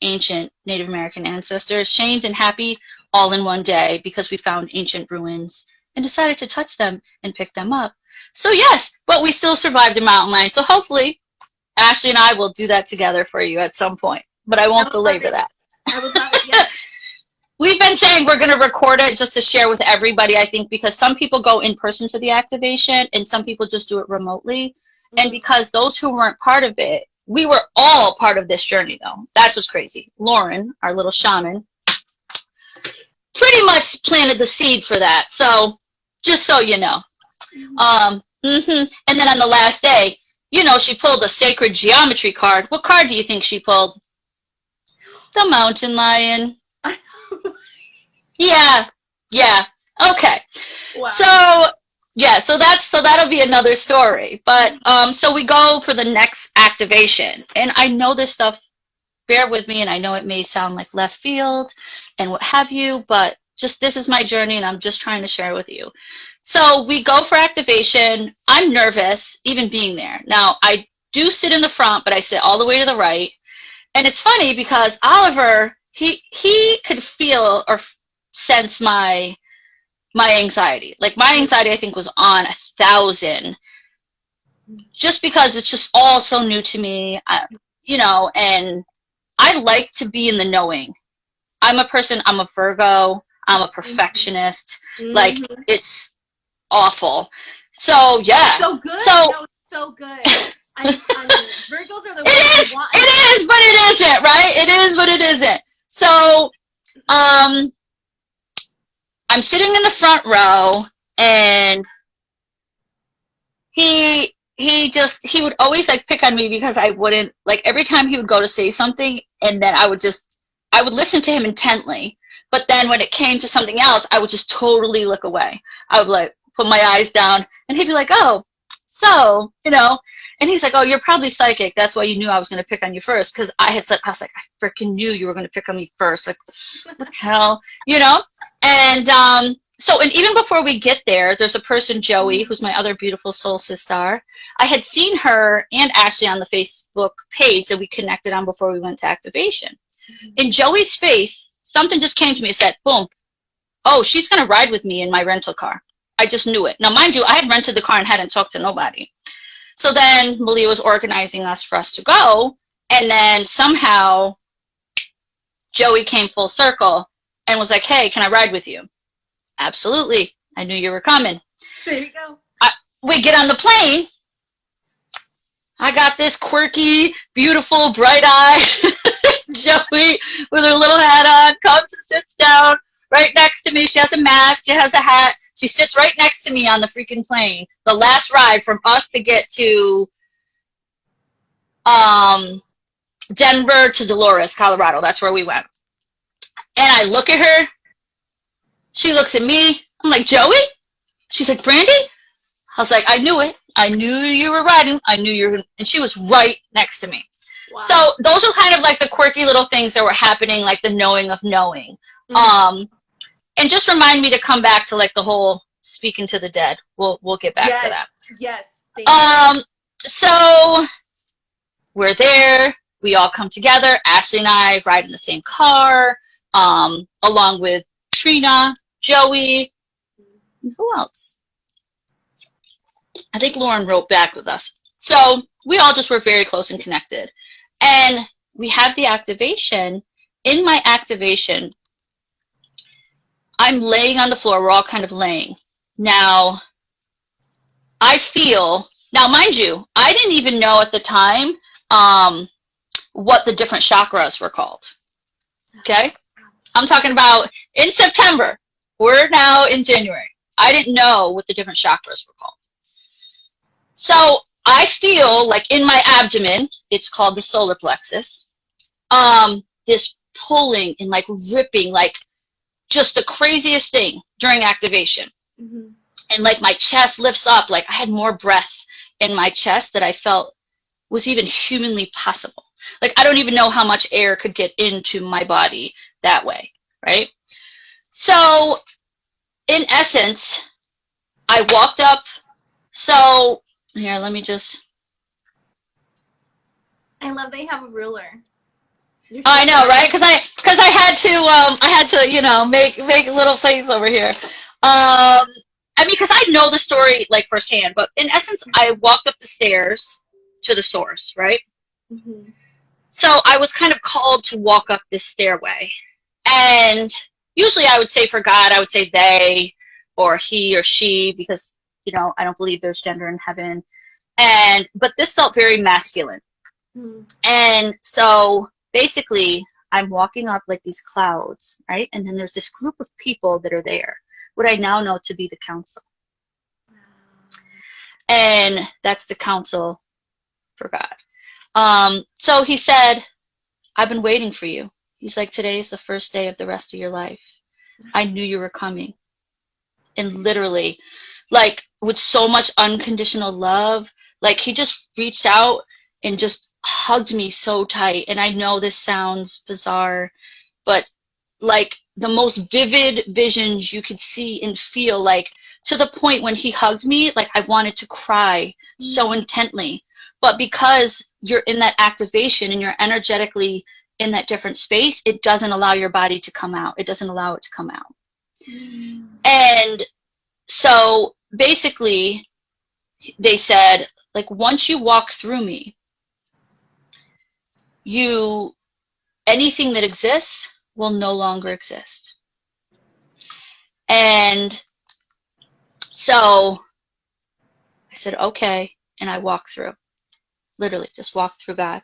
Native American ancestors, shamed and happy all in one day, because we found ancient ruins and decided to touch them and pick them up. So yes, but we still survived a mountain lion. So hopefully Ashley and I will do that together for you at some point, but I won't belabor that. I would love it, yes. We've been saying we're going to record it just to share with everybody, I think, because some people go in person to the activation and some people just do it remotely. And because those who weren't part of it, we were all part of this journey, though. That's what's crazy. Lauren, our little shaman, pretty much planted the seed for that. So just so you know. And then on the last day, she pulled a sacred geometry card. What card do you think she pulled? The mountain lion. Yeah. Yeah. Okay. Wow. So yeah, so that'll be another story. But so we go for the next activation. And I know this stuff, bear with me, and I know it may sound like left field and what have you, but just this is my journey and I'm just trying to share with you. So we go for activation. I'm nervous even being there. Now I do sit in the front, but I sit all the way to the right. And it's funny because Oliver, he could feel or sense my anxiety. Like my anxiety, I think, was on 1,000, just because it's just all so new to me, you know. And I like to be in the knowing. I'm a Virgo. I'm a perfectionist. Like it's awful. So yeah. So good. So No, it's so good. I mean, Virgos are the it is, but it isn't, right? It is, but it isn't. So, I'm sitting in the front row, and he would always like pick on me because I wouldn't, like, every time he would go to say something, and then I would listen to him intently, but then when it came to something else, I would just totally look away. I would like put my eyes down, and he'd be like, "Oh, so, you know," and he's like, "Oh, you're probably psychic. That's why you knew I was going to pick on you first." Because I was like, I freaking knew you were going to pick on me first. Like, what the hell, you know? And so, and even before we get there, there's a person, Joey, who's my other beautiful soul sister. I had seen her and Ashley on the Facebook page that we connected on before we went to activation. In Joey's face, something just came to me and said, boom, oh, she's going to ride with me in my rental car. I just knew it. Now, mind you, I had rented the car and hadn't talked to nobody. So then Malia was organizing us for us to go. And then somehow Joey came full circle and was like, "Hey, can I ride with you?" Absolutely. I knew you were coming. There you go. We get on the plane. I got this quirky, beautiful, bright-eyed Joey with her little hat on, comes and sits down right next to me. She has a mask. She has a hat. She sits right next to me on the freaking plane. The last ride from us to get to Denver to Dolores, Colorado. That's where we went. And I look at her. She looks at me. I'm like, "Joey?" She's like, "Brandie?" I was like, "I knew it. I knew you were riding. I knew you were." And she was right next to me. Wow. So those are kind of like the quirky little things that were happening, like the knowing of knowing. And just remind me to come back to like the whole speaking to the dead. We'll get back to that. Yes. So we're there. We all come together. Ashley and I ride in the same car, along with Trina, Joey, and who else? I think Lauren wrote back with us. So we all just were very close and connected. And we had the activation. In my activation, I'm laying on the floor. We're all kind of laying. Now, I feel, now mind you, I didn't even know at the time what the different chakras were called. Okay? I'm talking about in September. We're now in January. I didn't know what the different chakras were called. So I feel like in my abdomen, it's called the solar plexus, this pulling and like ripping, like just the craziest thing during activation. And like my chest lifts up, like I had more breath in my chest that I felt was even humanly possible. Like I don't even know how much air could get into my body that way, right? So in essence, I walked up. So here, let me just. I love they have a ruler. I know, right? Because I had to, you know, make a little face over here. I mean, because I know the story like firsthand, but in essence, I walked up the stairs to the source, right? So I was kind of called to walk up this stairway, and usually I would say for God, I would say they or he or she, because you know I don't believe there's gender in heaven, but this felt very masculine, and so basically I'm walking up like these clouds, right? And then there's this group of people that are there, what I now know to be the council. And that's the council for God. So he said, "I've been waiting for you." He's like, today's the first day of the rest of your life. I knew you were coming. And literally, like, with so much unconditional love, like, he just reached out and just hugged me so tight. And I know this sounds bizarre, but like the most vivid visions you could see and feel, like to the point when he hugged me, like I wanted to cry so intently. But because you're in that activation and you're energetically in that different space, it doesn't allow your body to come out. It doesn't allow it to come out. And so basically they said, like, once you walk through me, anything that exists will no longer exist. And so I said, okay. And I walked through, literally just walked through God.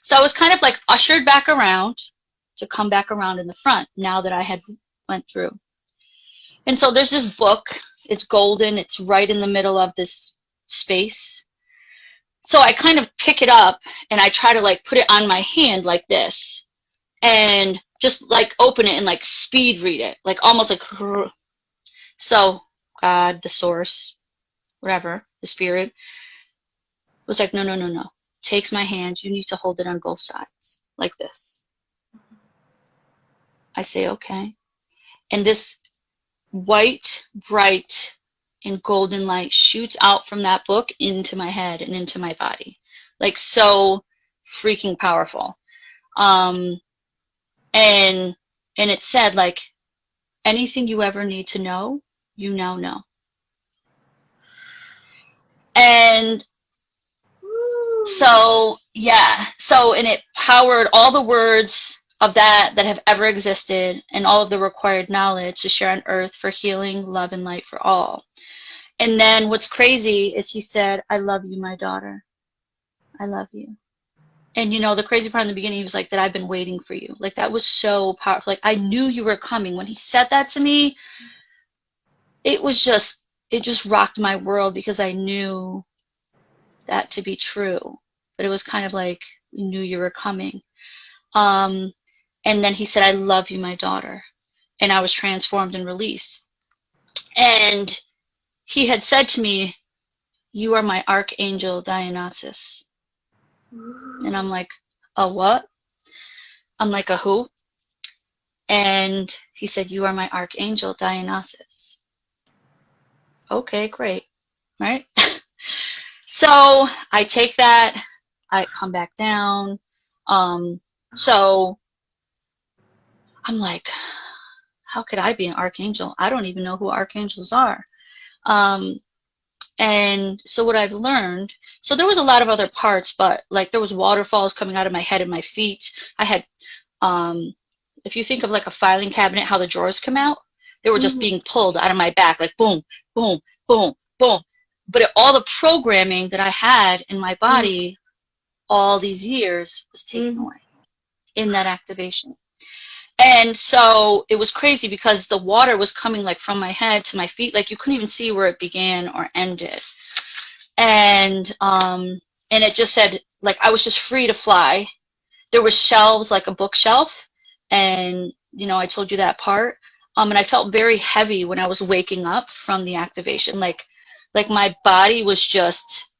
So I was kind of like ushered back around to come back around in the front now that I had went through. And so there's this book. It's golden. It's right in the middle of this space. So I kind of pick it up and I try to like put it on my hand like this and just like open it and like speed read it, like almost like. So God, the source, whatever, the spirit was like, no, no, no, no. Takes my hand. You need to hold it on both sides like this. I say, okay. And this white, bright, and golden light shoots out from that book into my head and into my body. Like so freaking powerful. And it said, like, anything you ever need to know, you now know. And so, yeah. So, and it powered all the words of that have ever existed and all of the required knowledge to share on earth for healing, love, and light for all. And then what's crazy is he said, I love you, my daughter. I love you. And you know, the crazy part in the beginning, he was like, that I've been waiting for you. Like, that was so powerful. Like, I knew you were coming. When he said that to me, it just rocked my world because I knew that to be true. But it was kind of like, we knew you were coming. And then he said, I love you, my daughter. And I was transformed and released. And he had said to me, you are my archangel Dionysus. And I'm like, a what? I'm like, a who? And he said, you are my archangel Dionysus. Okay, great. Right? So I take that, I come back down. So I'm like, how could I be an archangel? I don't even know who archangels are. And so what I've learned, so there was a lot of other parts, but like there was waterfalls coming out of my head and my feet. I had, if you think of like a filing cabinet, how the drawers come out, they were just being pulled out of my back, like boom, boom, boom, boom. But all the programming that I had in my body all these years was taken away in that activation. And so it was crazy because the water was coming like from my head to my feet. Like you couldn't even see where it began or ended. And it just said, like, I was just free to fly. There were shelves, like a bookshelf. And, you know, I told you that part. And I felt very heavy when I was waking up from the activation. Like my body was just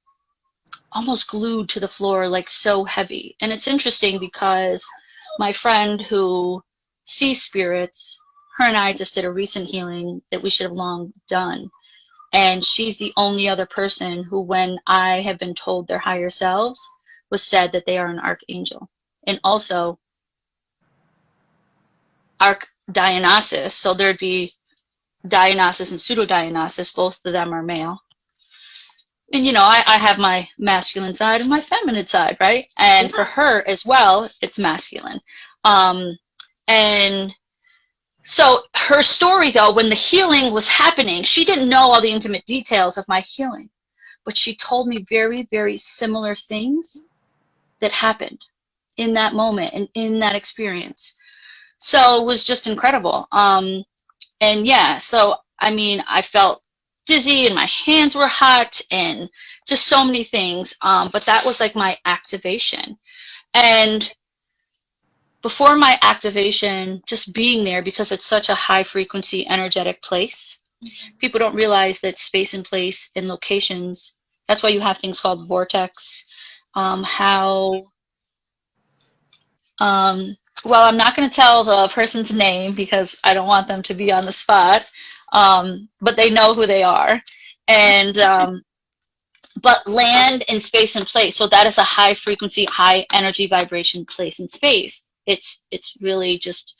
almost glued to the floor, like so heavy. And it's interesting because my friend who sees spirits, her and I just did a recent healing that we should have long done. And she's the only other person who, when I have been told their higher selves, was said that they are an archangel. And also Dionysus, so there'd be Dionysus and Pseudo-Dionysus, both of them are male. And, you know, I have my masculine side and my feminine side, right? And for her as well, it's masculine. And so her story, though, when the healing was happening, she didn't know all the intimate details of my healing. But she told me very, very similar things that happened in that moment and in that experience. So it was just incredible. And yeah, so, I mean, I felt dizzy and my hands were hot and just so many things. But that was like my activation. And before my activation, just being there, because it's such a high frequency energetic place, people don't realize that space and place and locations, that's why you have things called vortex. Well, I'm not going to tell the person's name because I don't want them to be on the spot, but they know who they are. And but land in space and place, so that is a high frequency, high energy vibration place in space. It's really just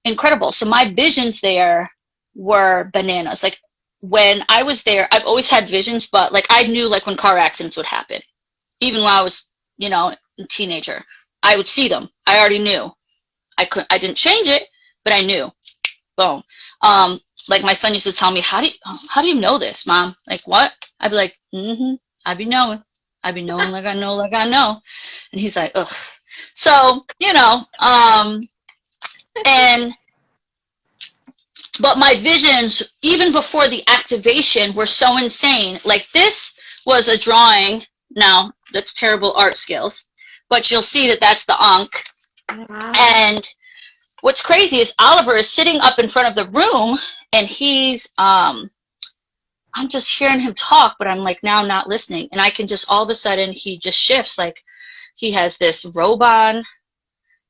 incredible. So my visions there were bananas. Like when I was there, I've always had visions, but like I knew like when car accidents would happen, even while I was, you know, a teenager, I would see them. I already knew. I didn't change it, but I knew. Boom. Like my son used to tell me, how do you know this, Mom? Like what? I'd be like, I be knowing. I be knowing like I know. And he's like, ugh. So, you know, but my visions, even before the activation, were so insane. Like this was a drawing. Now, that's terrible art skills, but you'll see that that's the Ankh. Wow. And what's crazy is Oliver is sitting up in front of the room, and he's, I'm just hearing him talk, but I'm like now not listening. And I can just, all of a sudden, he just shifts. Like he has this robe on,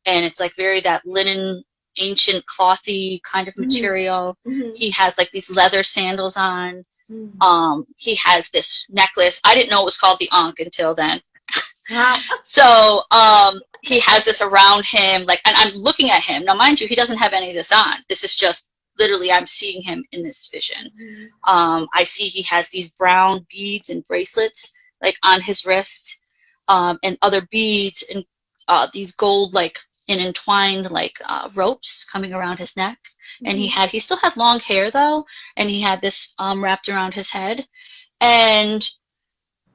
and it's like very that linen, ancient clothy kind of material. He has like these leather sandals on. He has this necklace. I didn't know it was called the Ankh until then. Wow. So he has this around him, like, and I'm looking at him. Now, mind you, he doesn't have any of this on. This is just literally I'm seeing him in this vision. I see he has these brown beads and bracelets like on his wrist, and other beads and these gold like and entwined like ropes coming around his neck. And he still had long hair though, and he had this wrapped around his head, and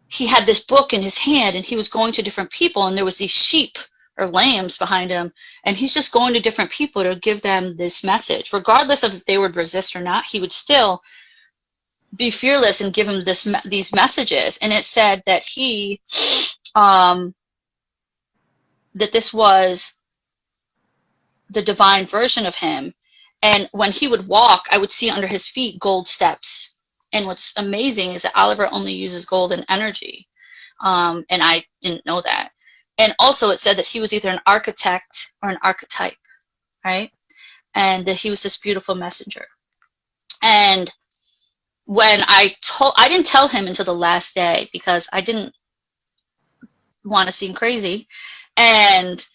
he had this book in his hand, and he was going to different people, and there was these sheep or lambs behind him, and he's just going to different people to give them this message, regardless of if they would resist or not. He would still be fearless and give them these messages. And it said that he that this was the divine version of him. And when he would walk, I would see under his feet gold steps. And what's amazing is that Oliver only uses golden energy. And I didn't know that. And also it said that he was either an architect or an archetype, right? And that he was this beautiful messenger. And when I didn't tell him until the last day because I didn't want to seem crazy. And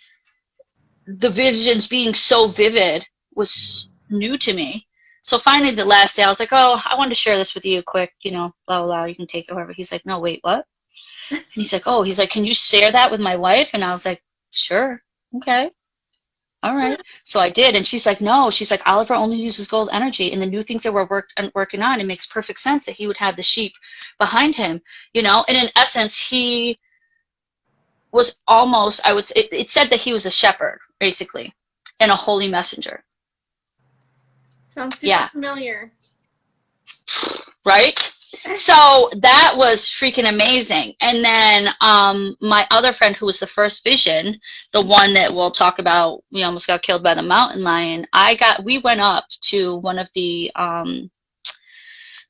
the visions being so vivid was new to me. So finally the last day I was like, oh, I wanted to share this with you quick, you know, blah, blah, blah, you can take it wherever. He's like, no, wait, what? And he's like, oh, can you share that with my wife? And I was like, sure, okay, all right. So I did, and she's like, no, she's like, Oliver only uses gold energy, and the new things that we're working on, it makes perfect sense that he would have the sheep behind him, you know. And in essence, he was almost, I would say, it said that he was a shepherd, basically, and a holy messenger. Sounds super familiar. Right? So that was freaking amazing. And then my other friend who was the first vision, the one that we'll talk about, we almost got killed by the mountain lion, we went up to one of the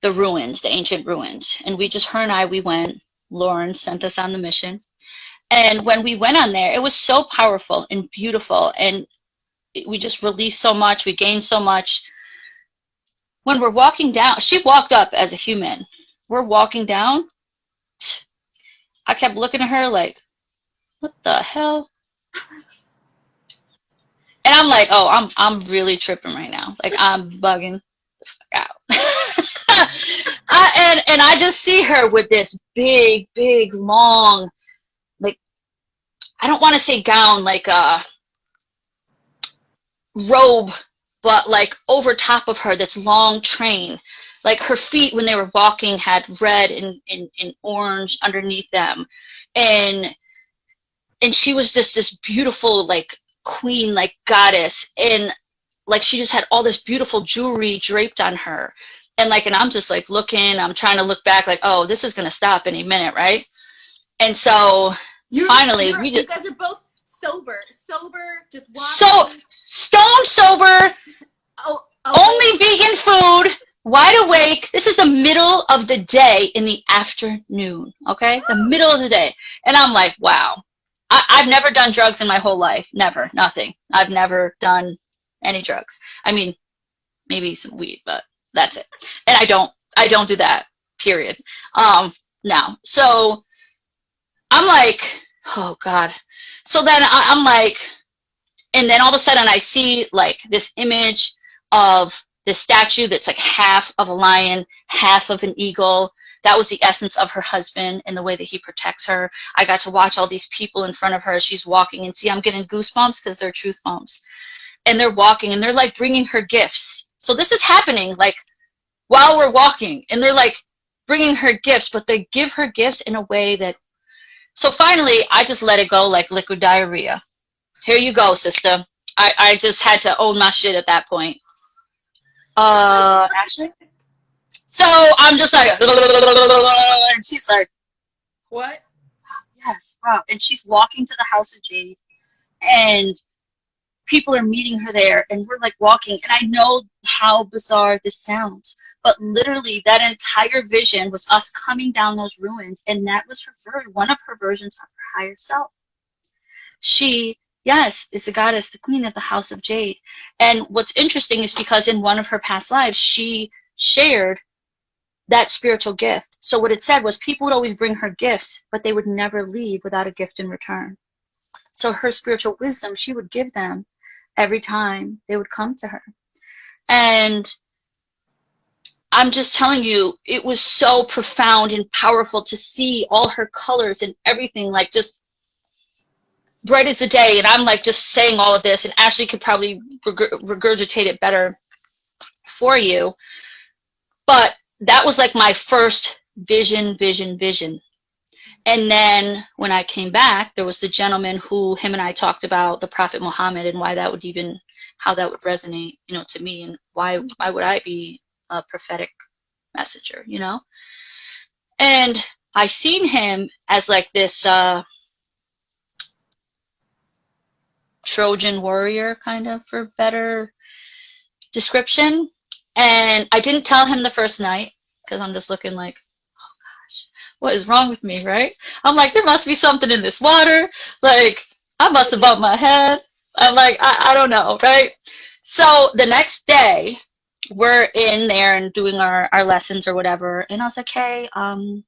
ruins, the ancient ruins. And her and I, we went. Lauren sent us on the mission. And when we went on there, it was so powerful and beautiful. And we just released so much. We gained so much. When we're walking down, she walked up as a human. We're walking down. I kept looking at her like, what the hell? And I'm like, oh, I'm really tripping right now. Like, I'm bugging the fuck out. And I just see her with this big, big, long, like, I don't want to say gown, like a robe, but like over top of her, that's long train. Like her feet, when they were walking, had red and orange underneath them. And she was this beautiful, like, queen, like, goddess. And, like, she just had all this beautiful jewelry draped on her. And, like, and I'm just, like, looking. I'm trying to look back, like, oh, this is going to stop any minute, right? And so, finally, you guys are both sober, just So walking. stone sober, Oh, only vegan food, wide awake. This is the middle of the day in the afternoon, okay? The middle of the day. And I'm like, wow. I've never done drugs in my whole life. Never. Nothing. I've never done any drugs. I mean, maybe some weed, but that's it. And I don't do that, period. Now. So I'm like, oh God. So then I'm like, and then all of a sudden I see like this image of this statue that's like half of a lion, half of an eagle. That was the essence of her husband and the way that he protects her. I got to watch all these people in front of her as she's walking, and see, I'm getting goosebumps because they're truth bumps. And they're walking and they're like bringing her gifts. So this is happening like while we're walking, and they're like bringing her gifts, but they give her gifts in a way that, so finally I just let it go like liquid diarrhea. Here you go, sister. I just had to own my shit at that point. Ashley? So I'm just like, and she's like, what? yes, wow. And she's walking to the House of Jade, and people are meeting her there, and we're like walking, and I know how bizarre this sounds, but literally that entire vision was us coming down those ruins, and that was one of her versions of her higher self. She, yes, is the goddess, the queen of the House of Jade. And what's interesting is because in one of her past lives, she shared that spiritual gift. So what it said was people would always bring her gifts, but they would never leave without a gift in return. So her spiritual wisdom, she would give them every time they would come to her. And I'm just telling you, it was so profound and powerful to see all her colors and everything, like just bright as the day. And I'm like just saying all of this, and Ashley could probably regurgitate it better for you. But that was like my first vision. And then when I came back, there was the gentleman who him and I talked about the Prophet Muhammad and why that would even, how that would resonate, to me, and why would I be a prophetic messenger, And I seen him as like this Trojan warrior, kind of, for better description. And I didn't tell him the first night because I'm just looking like, oh gosh, what is wrong with me, right? I'm like, there must be something in this water. Like, I must have bumped my head. I'm like, I don't know, right? So the next day, we're in there and doing our lessons or whatever. And I was like, hey, I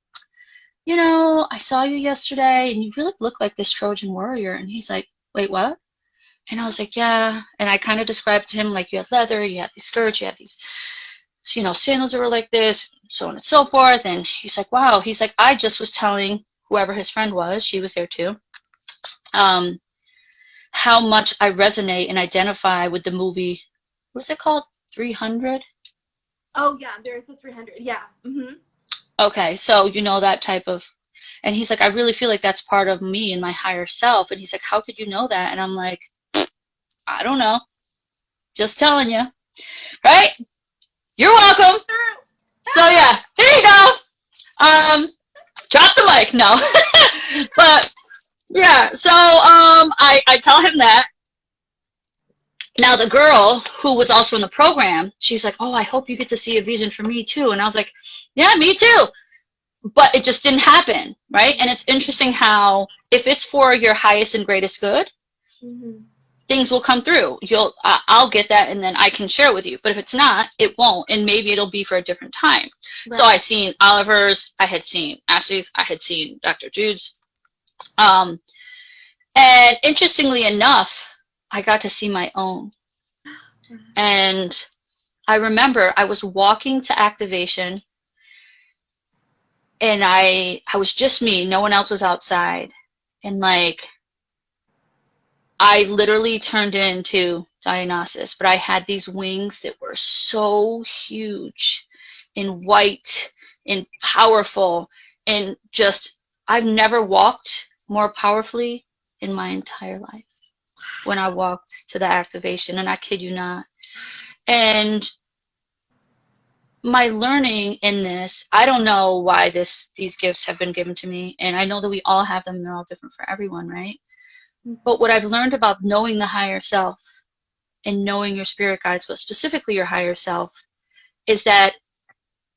saw you yesterday and you really look like this Trojan warrior. And he's like, wait, what? And I was like, yeah. And I kind of described to him, like, you had leather, you had these skirts, you had these, sandals that were like this, so on and so forth. And he's like, wow. He's like, I just was telling whoever his friend was, she was there too, how much I resonate and identify with the movie, what's it called? 300? Oh, yeah, there's a 300. Yeah. Mm-hmm. Okay, so that type of, and he's like, I really feel like that's part of me and my higher self. And he's like, how could you know that? And I'm like, I don't know. Just telling you. Right? You're welcome. So yeah, here you go. Drop the mic. No. But yeah, so I tell him that. Now the girl who was also in the program, she's like, oh, I hope you get to see a vision for me too. And I was like, yeah, me too. But it just didn't happen, right? And it's interesting how if it's for your highest and greatest good, mm-hmm. things will come through. I'll get that, and then I can share it with you. But if it's not, it won't, and maybe it'll be for a different time. Right. So I seen Oliver's, I had seen Ashley's, I had seen Dr. Jude's, and interestingly enough, I got to see my own. And I remember I was walking to activation, and I was just me. No one else was outside. And like, I literally turned into Dionysus, but I had these wings that were so huge and white and powerful, and just, I've never walked more powerfully in my entire life when I walked to the activation, and I kid you not. And my learning in this, I don't know why these gifts have been given to me, and I know that we all have them, and they're all different for everyone, right? But what I've learned about knowing the higher self and knowing your spirit guides, but specifically your higher self, is that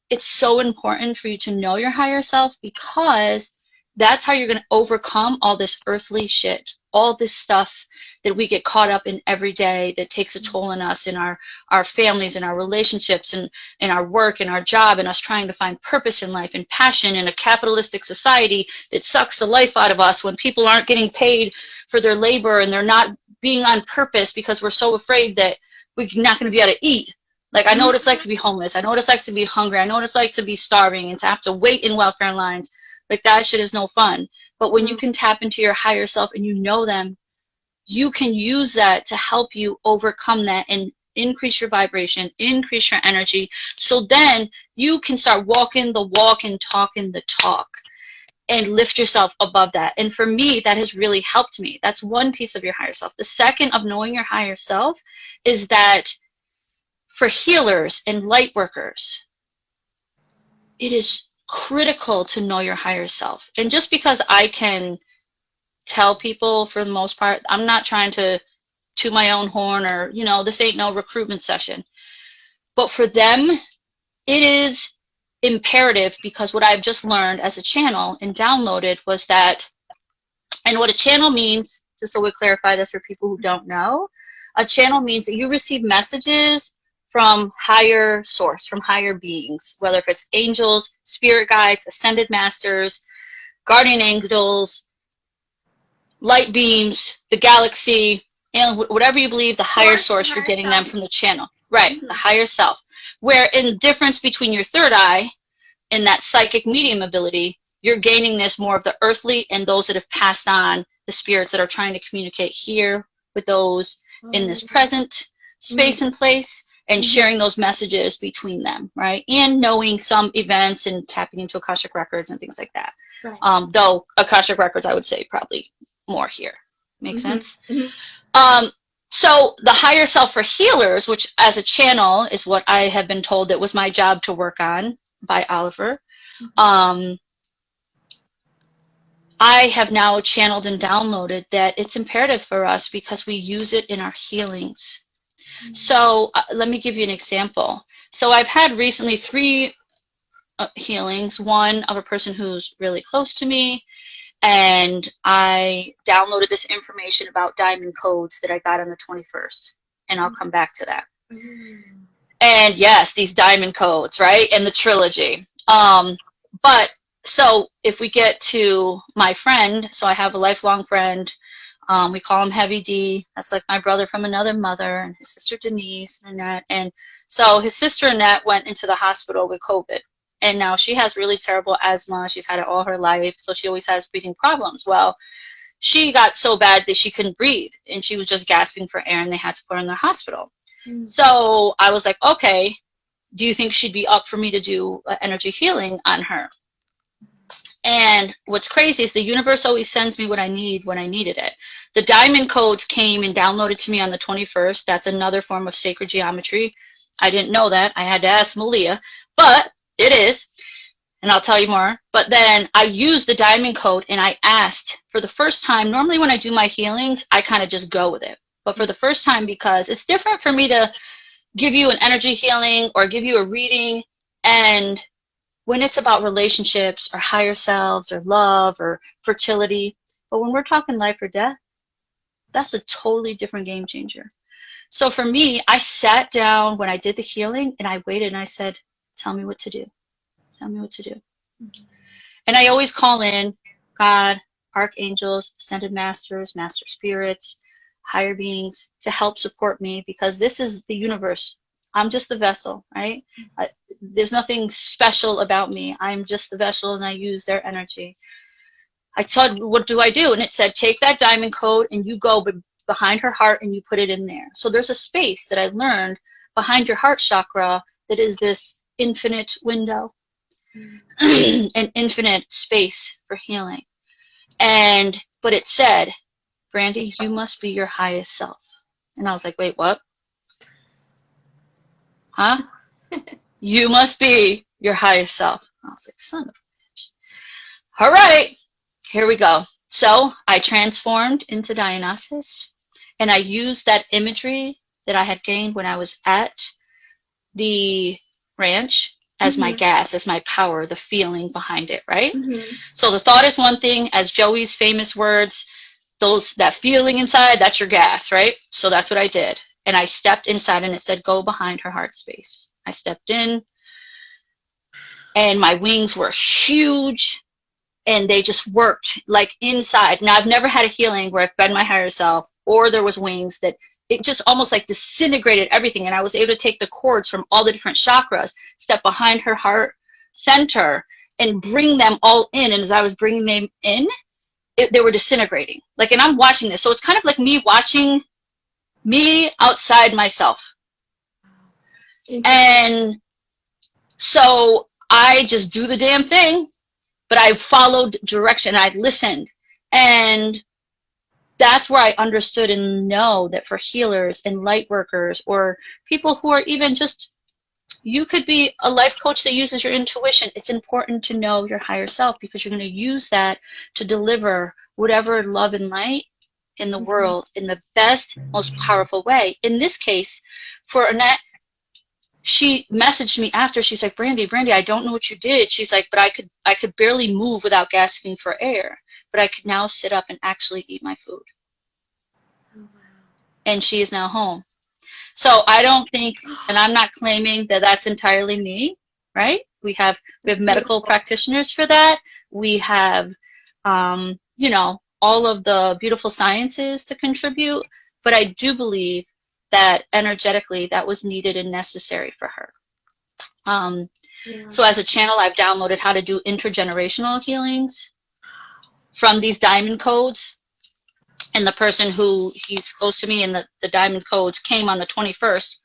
it's so important for you to know your higher self, because that's how you're going to overcome all this earthly shit, all this stuff that we get caught up in every day that takes a toll on us, in our families, in our relationships, and in our work, and our job, and us trying to find purpose in life and passion in a capitalistic society that sucks the life out of us when people aren't getting paid for their labor and they're not being on purpose because we're so afraid that we're not going to be able to eat. Like, I know what it's like to be homeless. I know what it's like to be hungry. I know what it's like to be starving and to have to wait in welfare lines. Like, that shit is no fun. But when you can tap into your higher self and you know them, you can use that to help you overcome that and increase your vibration, increase your energy. So then you can start walking the walk and talking the talk and lift yourself above that. And for me, that has really helped me. That's one piece of your higher self. The second of knowing your higher self is that for healers and light workers, it is critical to know your higher self. And just because I can tell people, for the most part, I'm not trying to toot my own horn, or, you know, this ain't no recruitment session. But for them, it is imperative, because what I've just learned as a channel and downloaded was that, and what a channel means, just so we clarify this for people who don't know, a channel means that you receive messages from higher source, from higher beings, whether if it's angels, spirit guides, ascended masters, guardian angels, light beams, the galaxy, and whatever you believe, the higher source, you're getting them from the channel. Right, the higher self. Where in the difference between your third eye and that psychic medium ability, you're gaining this more of the earthly and those that have passed on, the spirits that are trying to communicate here with those in this present space and place, and sharing those messages between them, right? And knowing some events and tapping into Akashic Records and things like that. Right. Though Akashic Records, I would say probably more here. Make sense? So the higher self for healers, which as a channel is what I have been told that was my job to work on by Oliver. I have now channeled and downloaded that it's imperative for us because we use it in our healings. So let me give you an example. So I've had recently 3 healings, one of a person who's really close to me, and I downloaded this information about diamond codes that I got on the 21st, and I'll come back to that. And yes, these diamond codes, right? And the trilogy. But so if we get to my friend, so I have a lifelong friend, we call him Heavy D. That's like my brother from another mother, and his sister Denise and Annette. And so his sister Annette went into the hospital with COVID. And now she has really terrible asthma. She's had it all her life, so she always has breathing problems. Well, she got so bad that she couldn't breathe, and she was just gasping for air, and they had to put her in the hospital. So I was like, okay, do you think she'd be up for me to do energy healing on her? And what's crazy is the universe always sends me what I need when I needed it. The diamond codes came and downloaded to me on the 21st. That's another form of sacred geometry. I didn't know that. I had to ask Malia, but it is, and I'll tell you more. But then I used the diamond code, and I asked for the first time. Normally when I do my healings, I kind of just go with it. But for the first time, because it's different for me to give you an energy healing or give you a reading, and when it's about relationships or higher selves or love or fertility, but when we're talking life or death, that's a totally different game changer. So for me, I sat down when I did the healing, and I waited, and I said, tell me what to do. Tell me what to do. And I always call in God, archangels, ascended masters, master spirits, higher beings to help support me, because this is the universe. I'm just the vessel, right? There's nothing special about me. I'm just the vessel, and I use their energy. I told, what do I do? And it said, take that diamond code and you go behind her heart and you put it in there. So there's a space that I learned behind your heart chakra that is this infinite window, an infinite space for healing. But it said, Brandie, you must be your highest self. And I was like, wait, what? Huh? You must be your highest self. I was like, son of a bitch. All right, here we go. So I transformed into Dionysus, and I used that imagery that I had gained when I was at the ranch as my gas, as my power, the feeling behind it, right? So the thought is one thing, as Joey's famous words, that feeling inside, that's your gas, right? So that's what I did. And I stepped inside, and it said, go behind her heart space. I stepped in, and my wings were huge, and they just worked like inside. Now, I've never had a healing where I've been my higher self, or there was wings that it just almost like disintegrated everything. And I was able to take the cords from all the different chakras, step behind her heart center, and bring them all in. And as I was bringing them in, they were disintegrating. Like, and I'm watching this. So it's kind of like me watching me outside myself. And so I just do the damn thing, but I followed direction. I listened. And that's where I understood and know that for healers and light workers, or people who are even just, you could be a life coach that uses your intuition. It's important to know your higher self, because you're going to use that to deliver whatever love and light in the world in the best, most powerful way. In this case, for Annette, she messaged me after. She's like, Brandie, I don't know what you did. She's like, but I could barely move without gasping for air, but I could now sit up and actually eat my food. Oh, wow. And she is now home. So I don't think, and I'm not claiming that that's entirely me, right? We have medical practitioners for that. We have, you know, all of the beautiful sciences to contribute, but I do believe that energetically that was needed and necessary for her. So as a channel, I've downloaded how to do intergenerational healings from these diamond codes. And the person who he's close to me, and the diamond codes came on the 21st.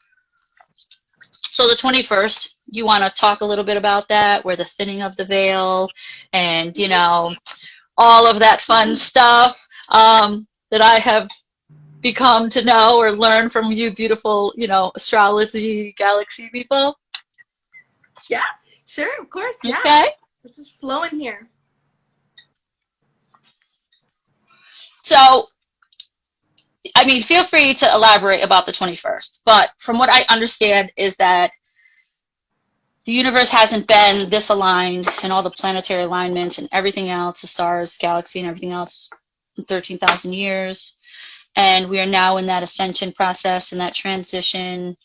So the 21st, you want to talk a little bit about that, where the thinning of the veil and, you know, all of that fun stuff that I have become to know or learn from you beautiful, you know, astrology galaxy people? Yeah, sure, of course. Yeah. Okay. It's just flowing here. So, I mean, feel free to elaborate about the 21st, but from what I understand is that the universe hasn't been this aligned, and all the planetary alignments and everything else, the stars, galaxy, and everything else, in 13,000 years. And we are now in that ascension process and that transition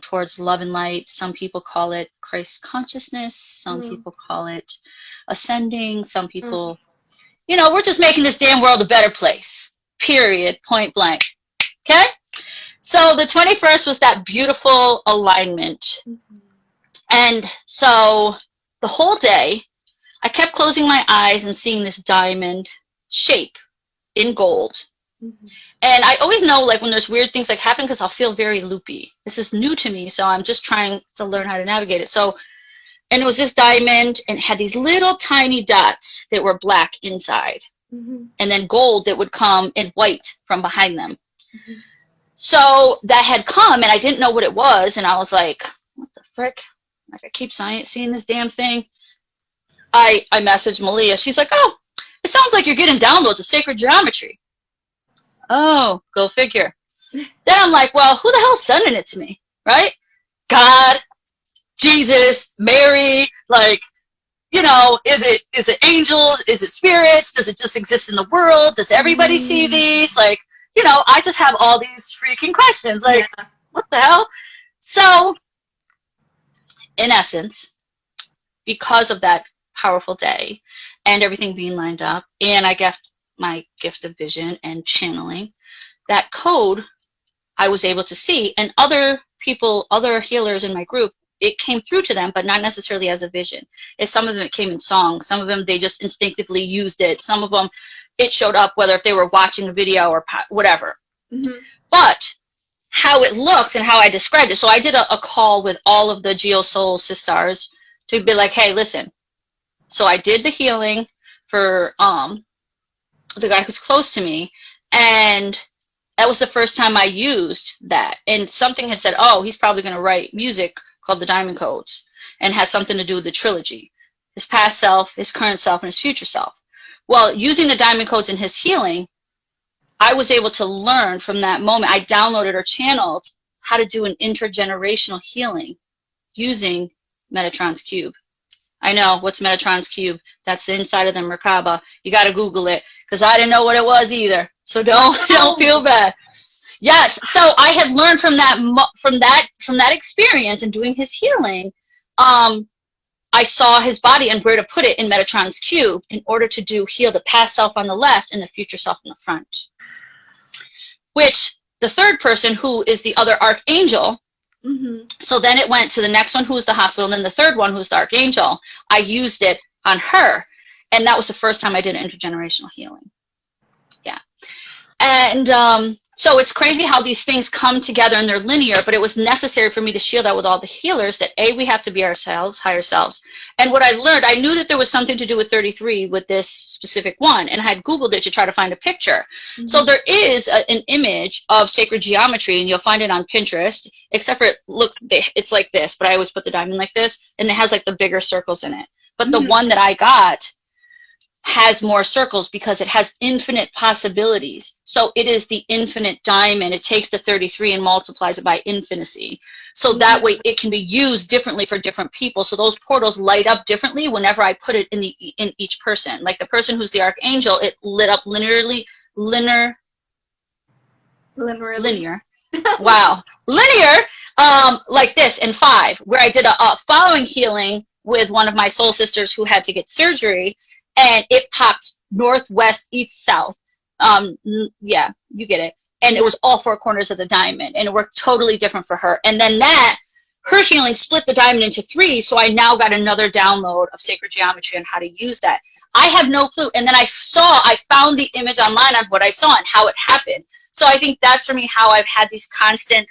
towards love and light. Some people call it Christ consciousness. Some people call it ascending. Some people, you know, we're just making this damn world a better place. Period. Point blank. Okay? So the 21st was that beautiful alignment. And so the whole day, I kept closing my eyes and seeing this diamond shape in gold. And I always know, like, when there's weird things like happen, because I'll feel very loopy. This is new to me, so I'm just trying to learn how to navigate it. So, and it was this diamond, and it had these little tiny dots that were black inside, and then gold that would come in white from behind them. So that had come, and I didn't know what it was, and I was like, what the frick? Like, I keep seeing this damn thing. I messaged Malia. She's like, oh, it sounds like you're getting downloads of sacred geometry. Oh, go figure. Then I'm like, well, who the hell's sending it to me, right? God, Jesus, Mary, like, you know, is it angels? Is it spirits? Does it just exist in the world? Does everybody see these? Like, you know, I just have all these freaking questions. Like, what the hell? So, in essence, because of that powerful day and everything being lined up, and I guess my gift of vision and channeling, that code I was able to see, and other people, other healers in my group, it came through to them, but not necessarily as a vision. Some of them it came in songs, some of them they just instinctively used it, some of them it showed up whether if they were watching a video or whatever. But how it looks and how I described it, so I did a call with all of the Geo Soul sisters to be like, hey, listen, so I did the healing for the guy who's close to me, and that was the first time I used that. And something had said, oh, he's probably going to write music called the Diamond Codes, and has something to do with the trilogy, his past self, his current self, and his future self. Well, using the diamond codes in his healing, I was able to learn from that moment. I downloaded or channeled how to do an intergenerational healing using Metatron's cube. I know, what's Metatron's cube? That's the inside of the Merkaba. You got to Google it, because I didn't know what it was either. So don't feel bad. Yes, so I had learned from that experience and doing his healing. I saw his body and where to put it in Metatron's cube in order to heal the past self on the left and the future self in the front. Which the third person, who is the other archangel, so then it went to the next one, who was the hospital, and then the third one, who's the archangel. I used it on her, and that was the first time I did intergenerational healing. Yeah. And so it's crazy how these things come together and they're linear, but it was necessary for me to share that with all the healers, that we have to be ourselves, higher selves. And what I learned, I knew that there was something to do with 33 with this specific one, and I had Googled it to try to find a picture. So there is an image of sacred geometry, and you'll find it on Pinterest, except for it's like this, but I always put the diamond like this, and it has like the bigger circles in it. But the one that I got has more circles because it has infinite possibilities. So it is the infinite diamond. It takes the 33 and multiplies it by infinity. So that way it can be used differently for different people. So those portals light up differently whenever I put it in each person. Like the person who's the archangel, it lit up linear. Wow. Linear, like this in 5, where I did a following healing with one of my soul sisters who had to get surgery. And it popped north, west, east, south. Yeah, you get it. And it was all 4 corners of the diamond. And it worked totally different for her. And then her healing split the diamond into 3. So I now got another download of sacred geometry on how to use that. I have no clue. And then I found the image online on what I saw and how it happened. So I think that's for me how I've had these constant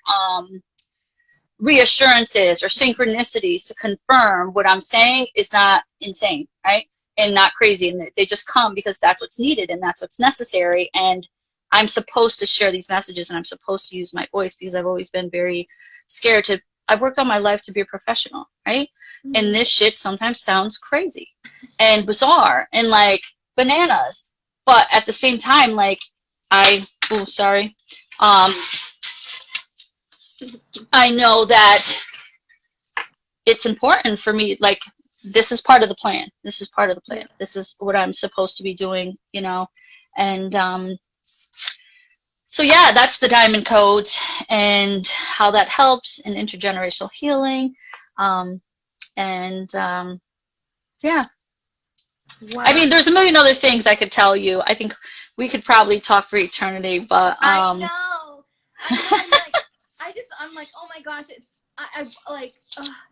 reassurances or synchronicities to confirm what I'm saying is not insane, right? And not crazy, and they just come because that's what's needed and that's what's necessary. And I'm supposed to share these messages, and I'm supposed to use my voice because I've always been very scared I've worked on my life to be a professional, right? And this shit sometimes sounds crazy and bizarre and like bananas, but at the same time, like I know that it's important for me, like, this is part of the plan. This is part of the plan. This is what I'm supposed to be doing, you know? And so yeah, that's the diamond codes and how that helps in intergenerational healing. Yeah. Wow. I mean, there's a million other things I could tell you. I think we could probably talk for eternity, but I know. I'm like, oh my gosh,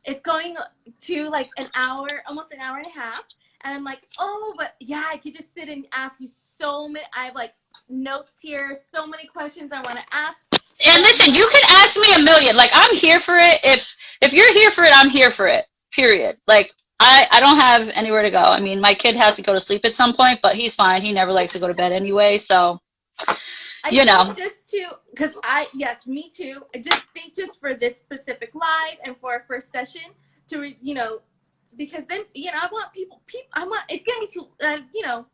it's going to like an hour, almost an hour and a half. And I'm like, oh, but yeah, I could just sit and ask you so many. I have like notes here, so many questions I want to ask. And listen, you can ask me a million. Like, I'm here for it. If you're here for it, I'm here for it. Period. Like, I don't have anywhere to go. I mean, my kid has to go to sleep at some point, but he's fine. He never likes to go to bed anyway, so you know. Yes, me too. I just think just for this specific live and for our first session because then, I want it's going to be too,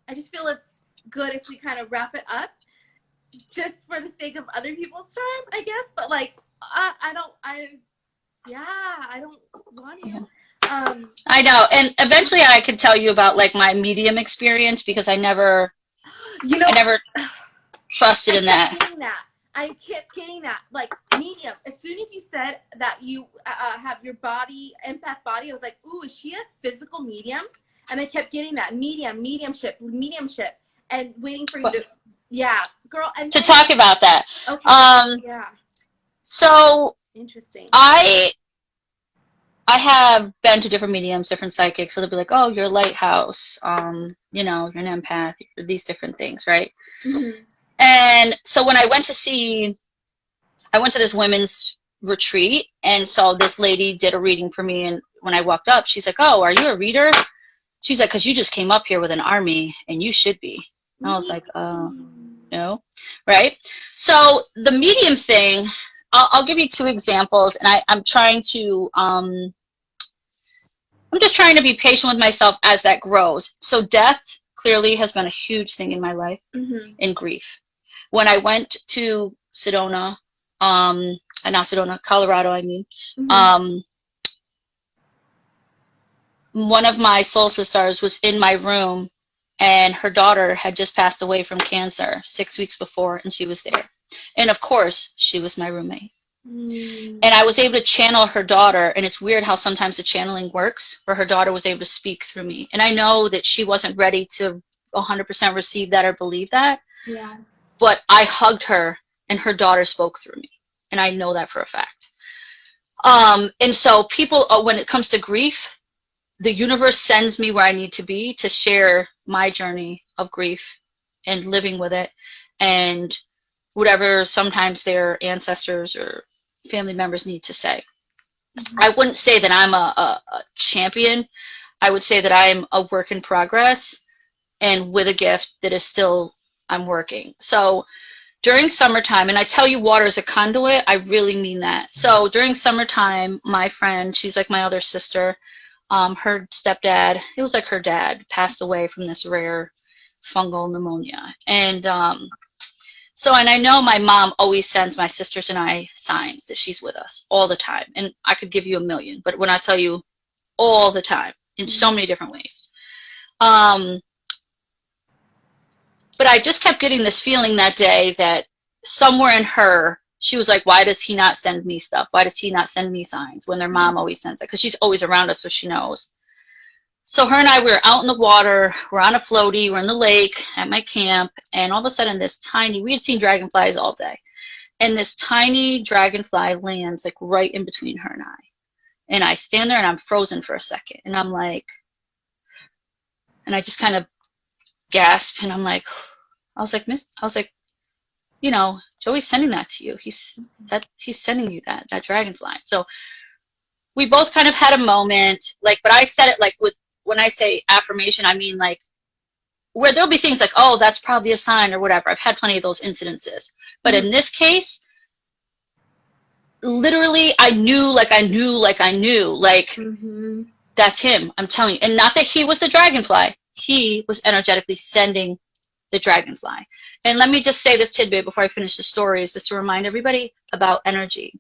I just feel it's good if we kind of wrap it up just for the sake of other people's time, I guess. But like, I don't want to. I know. And eventually I could tell you about like my medium experience because I never trusted in that. I kept getting that, like, medium. As soon as you said that you have your body, empath body, I was like, ooh, is she a physical medium? And I kept getting that mediumship, and waiting for you to, girl. And to talk about that. Okay. So interesting. I have been to different mediums, different psychics, so they'll be like, oh, you're a lighthouse, you're an empath, you're these different things, right? Mm-hmm. And so when I went to this women's retreat, and so this lady did a reading for me, and when I walked up, she's like, oh, are you a reader? She's like, because you just came up here with an army, and you should be. And I was like, no, right? So the medium thing, I'll give you 2 examples, and I'm trying to, I'm just trying to be patient with myself as that grows. So death clearly has been a huge thing in my life, in grief. When I went to Sedona, not Sedona, Colorado, I mean, one of my soul sisters was in my room, and her daughter had just passed away from cancer 6 weeks before, and she was there. And of course, she was my roommate. And I was able to channel her daughter, and it's weird how sometimes the channeling works, where her daughter was able to speak through me. And I know that she wasn't ready to 100% receive that or believe that. Yeah. But I hugged her, and her daughter spoke through me. And I know that for a fact. And so people, when it comes to grief, the universe sends me where I need to be to share my journey of grief and living with it, and whatever sometimes their ancestors or family members need to say. I wouldn't say that I'm a champion. I would say that I'm a work in progress, and with a gift that is still, I'm working. So during summertime, and I tell you water is a conduit, I really mean that. So during summertime, my friend, she's like my other sister, her stepdad, it was like her dad, passed away from this rare fungal pneumonia. And and I know my mom always sends my sisters and I signs that she's with us all the time. And I could give you a million, but when I tell you all the time, in so many different ways. But I just kept getting this feeling that day that somewhere in her, she was like, why does he not send me stuff? Why does he not send me signs when their mom always sends it? Because she's always around us, so she knows. So her and I, we were out in the water. We're on a floaty. We're in the lake at my camp. And all of a sudden, we had seen dragonflies all day. And this tiny dragonfly lands like right in between her and I. And I stand there and I'm frozen for a second. And I'm like, and I just kind of gasp. And I'm like, I was like, you know, Joey's sending that to you. He's sending you that dragonfly. So we both kind of had a moment, like, but I said it like when I say affirmation, I mean like where there'll be things like, oh, that's probably a sign or whatever. I've had plenty of those incidences. But in this case, literally I knew, that's him, I'm telling you. And not that he was the dragonfly. He was energetically sending the dragonfly. And let me just say this tidbit before I finish the story, is just to remind everybody about energy.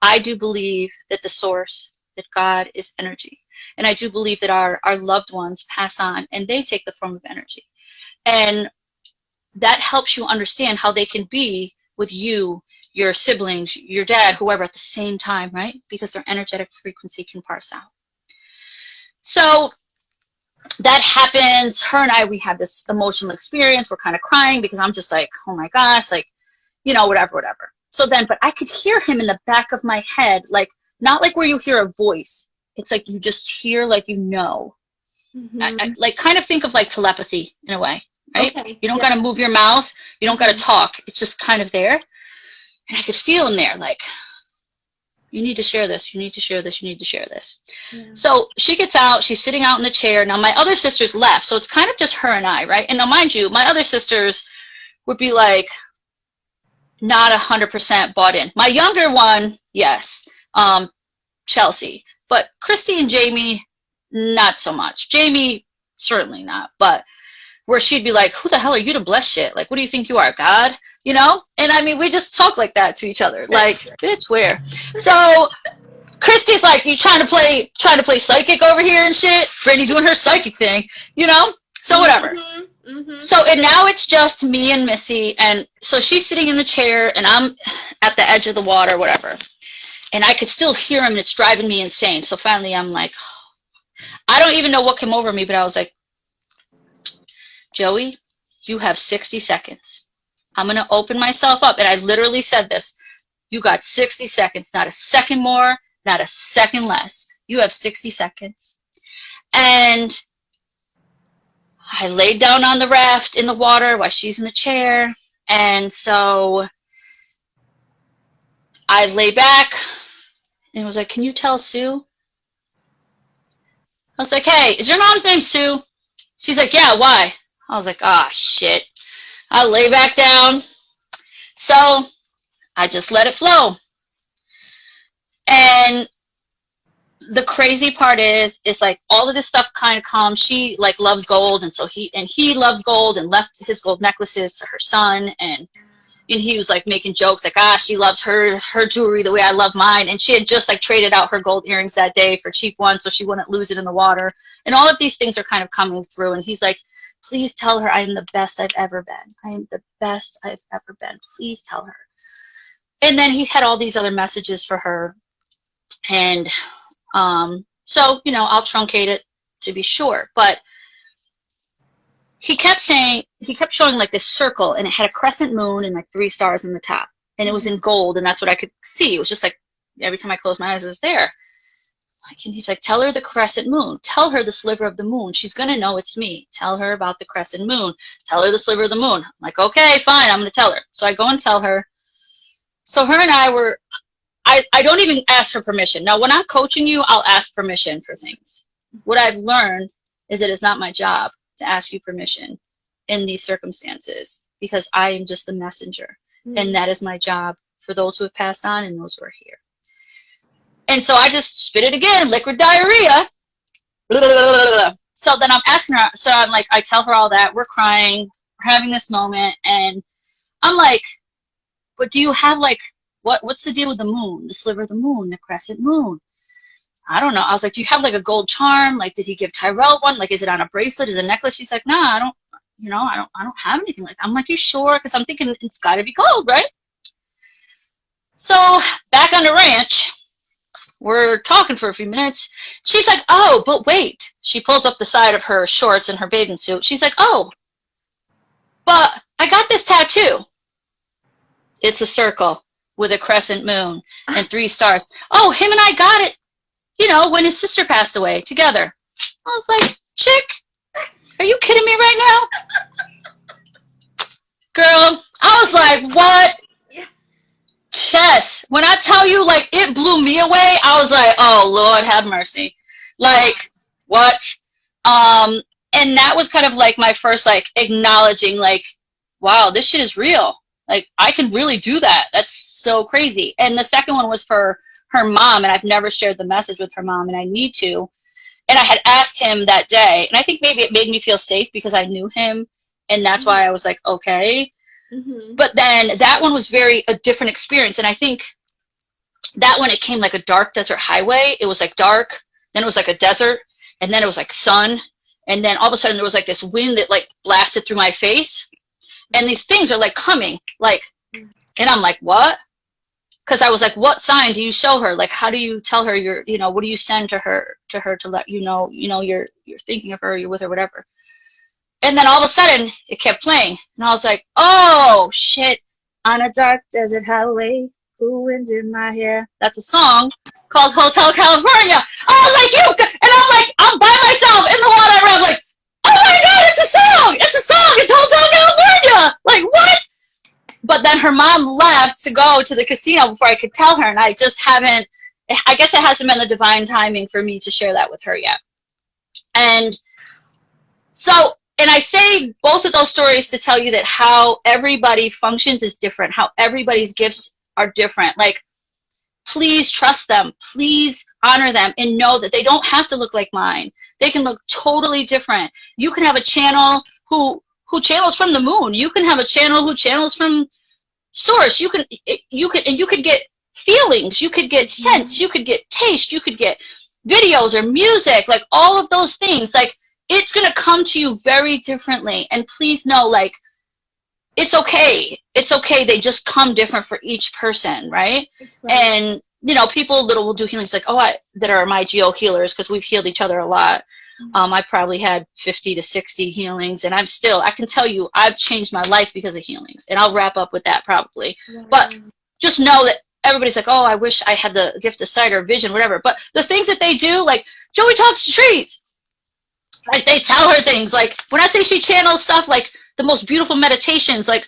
I do believe that the source, that God is energy. And I do believe that our loved ones pass on and they take the form of energy. And that helps you understand how they can be with you, your siblings, your dad, whoever at the same time, right? Because their energetic frequency can parse out. So that happens. Her and I, we have this emotional experience. We're kind of crying because I'm just like, oh my gosh, like, you know, whatever. So then, but I could hear him in the back of my head, like, not like where you hear a voice. It's like you just hear, like, you know. I like kind of think of like telepathy in a way, right? Okay, you don't got to move your mouth. You don't got to talk. It's just kind of there. And I could feel him there, like, you need to share this. You need to share this. You need to share this. Yeah. So she gets out. She's sitting out in the chair. Now, my other sisters left. So it's kind of just her and I, right? And now, mind you, my other sisters would be like not 100% bought in. My younger one, yes, Chelsea. But Christy and Jamie, not so much. Jamie, certainly not. But where she'd be like, who the hell are you to bless shit? Like, what do you think you are, God? You know? And I mean, we just talk like that to each other. Like, bitch, where? So Christy's like, you trying to play psychic over here and shit? Brandie doing her psychic thing, you know? So whatever. So, and now it's just me and Missy. And so she's sitting in the chair and I'm at the edge of the water, whatever. And I could still hear him and it's driving me insane. So finally I'm like, I don't even know what came over me, but I was like, Joey, you have 60 seconds. I'm going to open myself up. And I literally said this. You got 60 seconds, not a second more, not a second less. You have 60 seconds. And I laid down on the raft in the water while she's in the chair. And so I lay back and was like, can you tell Sue? I was like, hey, is your mom's name Sue? She's like, yeah, why? I was like, ah, shit. I lay back down. So I just let it flow. And the crazy part is like all of this stuff kind of comes. She like loves gold, and so he loves gold and left his gold necklaces to her son, and he was like making jokes like, she loves her jewelry the way I love mine, and she had just like traded out her gold earrings that day for cheap ones so she wouldn't lose it in the water, and all of these things are kind of coming through, and he's like, please tell her I am the best I've ever been. I am the best I've ever been. Please tell her. And then he had all these other messages for her, and so, you know, I'll truncate it to be short, but he kept showing like this circle, and it had a crescent moon and like 3 stars in the top, and it was in gold, and that's what I could see. It was just like every time I closed my eyes, it was there. And he's like, tell her the crescent moon. Tell her the sliver of the moon. She's going to know it's me. Tell her about the crescent moon. Tell her the sliver of the moon. I'm like, okay, fine, I'm going to tell her. So I go and tell her. So her and I don't even ask her permission. Now, when I'm coaching you, I'll ask permission for things. What I've learned is it is not my job to ask you permission in these circumstances, because I am just the messenger. And that is my job for those who have passed on and those who are here. And so I just spit it again, liquid diarrhea. Blah, blah, blah, blah, blah. So then I'm asking her, so I'm like, I tell her all that, we're crying, we're having this moment, and I'm like, but do you have like, what's the deal with the moon, the sliver of the moon, the crescent moon? I don't know. I was like, do you have like a gold charm? Like, did he give Tyrell one? Like, is it on a bracelet? Is it a necklace? She's like, nah, I don't, you know, I don't have anything like that. I'm like, you sure? Because I'm thinking it's got to be gold, right? So back on the ranch, we're talking for a few minutes. She's like, oh, but wait. She pulls up the side of her shorts and her bathing suit. She's like, oh, but I got this tattoo. It's a circle with a crescent moon and 3 stars. Oh, him and I got it, you know, when his sister passed away together. I was like, chick, are you kidding me right now? Girl, I was like, what? Yes. When I tell you, like, it blew me away, I was like, oh, Lord, have mercy. Like, what? And that was kind of like my first, like, acknowledging, like, wow, this shit is real. Like, I can really do that. That's so crazy. And the second one was for her mom, and I've never shared the message with her mom, and I need to. And I had asked him that day, and I think maybe it made me feel safe because I knew him, and that's why I was like, okay. But then that one was a different experience, and I think that one, it came like a dark desert highway. It was like dark, then it was like a desert, and then it was like sun, and then all of a sudden there was like this wind that like blasted through my face, and these things are like coming, like, and I'm like, what? Because I was like, what sign do you show her? Like, how do you tell her you're, you know, what do you send to her to let you know you're thinking of her, you're with her, whatever. And then all of a sudden it kept playing, and I was like, oh shit, on a dark desert highway, cool winds in my hair. That's a song called Hotel California. I was like, and I'm by myself in the water, and I'm like, oh my God, it's a song, it's Hotel California. Like, what? But then her mom left to go to the casino before I could tell her, and I just haven't, I guess it hasn't been the divine timing for me to share that with her yet. And so, and I say both of those stories to tell you that how everybody functions is different, how everybody's gifts are different. Like, please trust them, please honor them, and know that they don't have to look like mine. They can look totally different. You can have a channel who channels from the moon. You can have a channel who channels from source. You could get feelings, you could get sense, you could get taste, you could get videos or music, like all of those things. Like, it's going to come to you very differently. And please know, like, it's okay. It's okay. They just come different for each person, right? And, you know, people that will do healings like, that are my Geo healers, because we've healed each other a lot. I probably had 50 to 60 healings, and I can tell you, I've changed my life because of healings. And I'll wrap up with that probably. But just know that everybody's like, oh, I wish I had the gift of sight or vision, whatever. But the things that they do, like, Joey talks to trees. Like, they tell her things. Like, when I say she channels stuff, like the most beautiful meditations, like,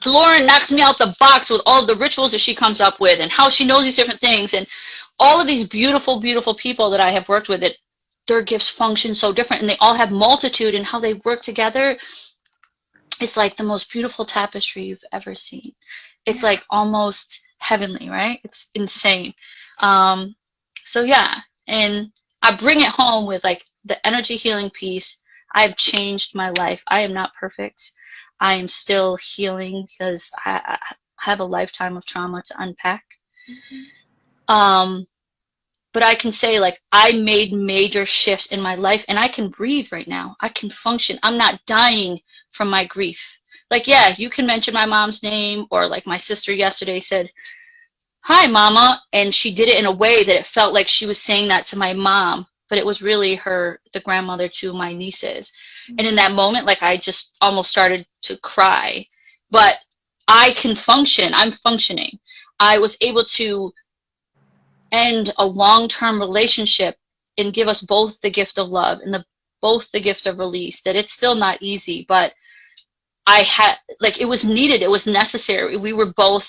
Lauren knocks me out the box with all the rituals that she comes up with and how she knows these different things. And all of these beautiful, beautiful people that I have worked with, their gifts function so different, and they all have multitude, and how they work together. It's like the most beautiful tapestry you've ever seen. It's like almost heavenly, right? It's insane. So yeah, and I bring it home with like the energy healing piece. I've changed my life. I am not perfect. I am still healing because I have a lifetime of trauma to unpack. Um, but I can say like I made major shifts in my life and I can breathe right now. I can function. I'm not dying from my grief. Like, yeah, you can mention my mom's name, or like my sister yesterday said, "Hi, Mama," and she did it in a way that it felt like she was saying that to my mom, but it was really the grandmother to my nieces. And in that moment, like I just almost started to cry. But I can function. I'm functioning. I was able to end a long-term relationship and give us both the gift of love and both the gift of release. That it's still not easy, but I had, like, it was needed. It was necessary. We were both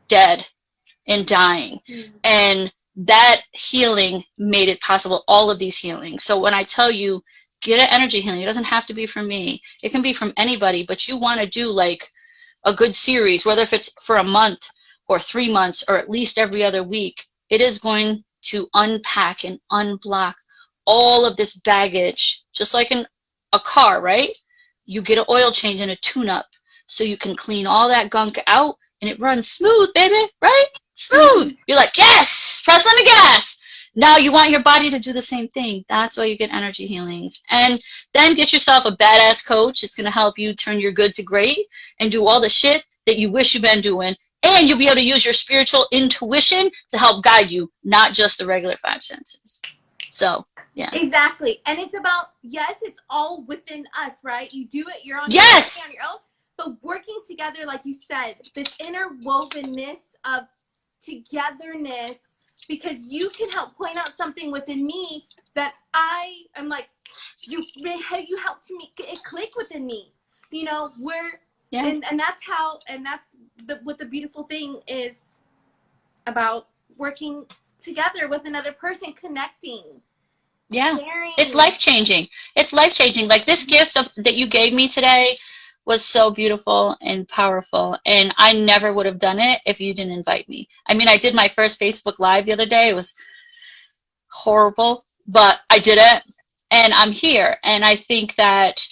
dead and dying. And that healing made it possible, all of these healings. So when I tell you, get an energy healing, it doesn't have to be from me. It can be from anybody, but you want to do like a good series, whether if it's for a month or 3 months or at least every other week, it is going to unpack and unblock all of this baggage, just like in a car, right? You get an oil change and a tune-up so you can clean all that gunk out and it runs smooth, baby, right? Smooth. You're like, yes, press on the gas. Now you want your body to do the same thing. That's why you get energy healings. And then get yourself a badass coach. It's going to help you turn your good to great and do all the shit that you wish you've been doing. And you'll be able to use your spiritual intuition to help guide you, not just the regular 5 senses. So, yeah. Exactly. And it's about, yes, it's all within us, right? You do it, you're on yes. your own. But working together, like you said, this interwovenness of togetherness, because you can help point out something within me that I am like, you helped me, it click within me. You know, and that's how, and that's what the beautiful thing is about working together with another person, connecting. Yeah, sharing. It's life-changing. It's life-changing. Like this gift that you gave me today was so beautiful and powerful, and I never would have done it if you didn't invite me. I mean, I did my first Facebook Live the other day. It was horrible, but I did it, and I'm here. And I think that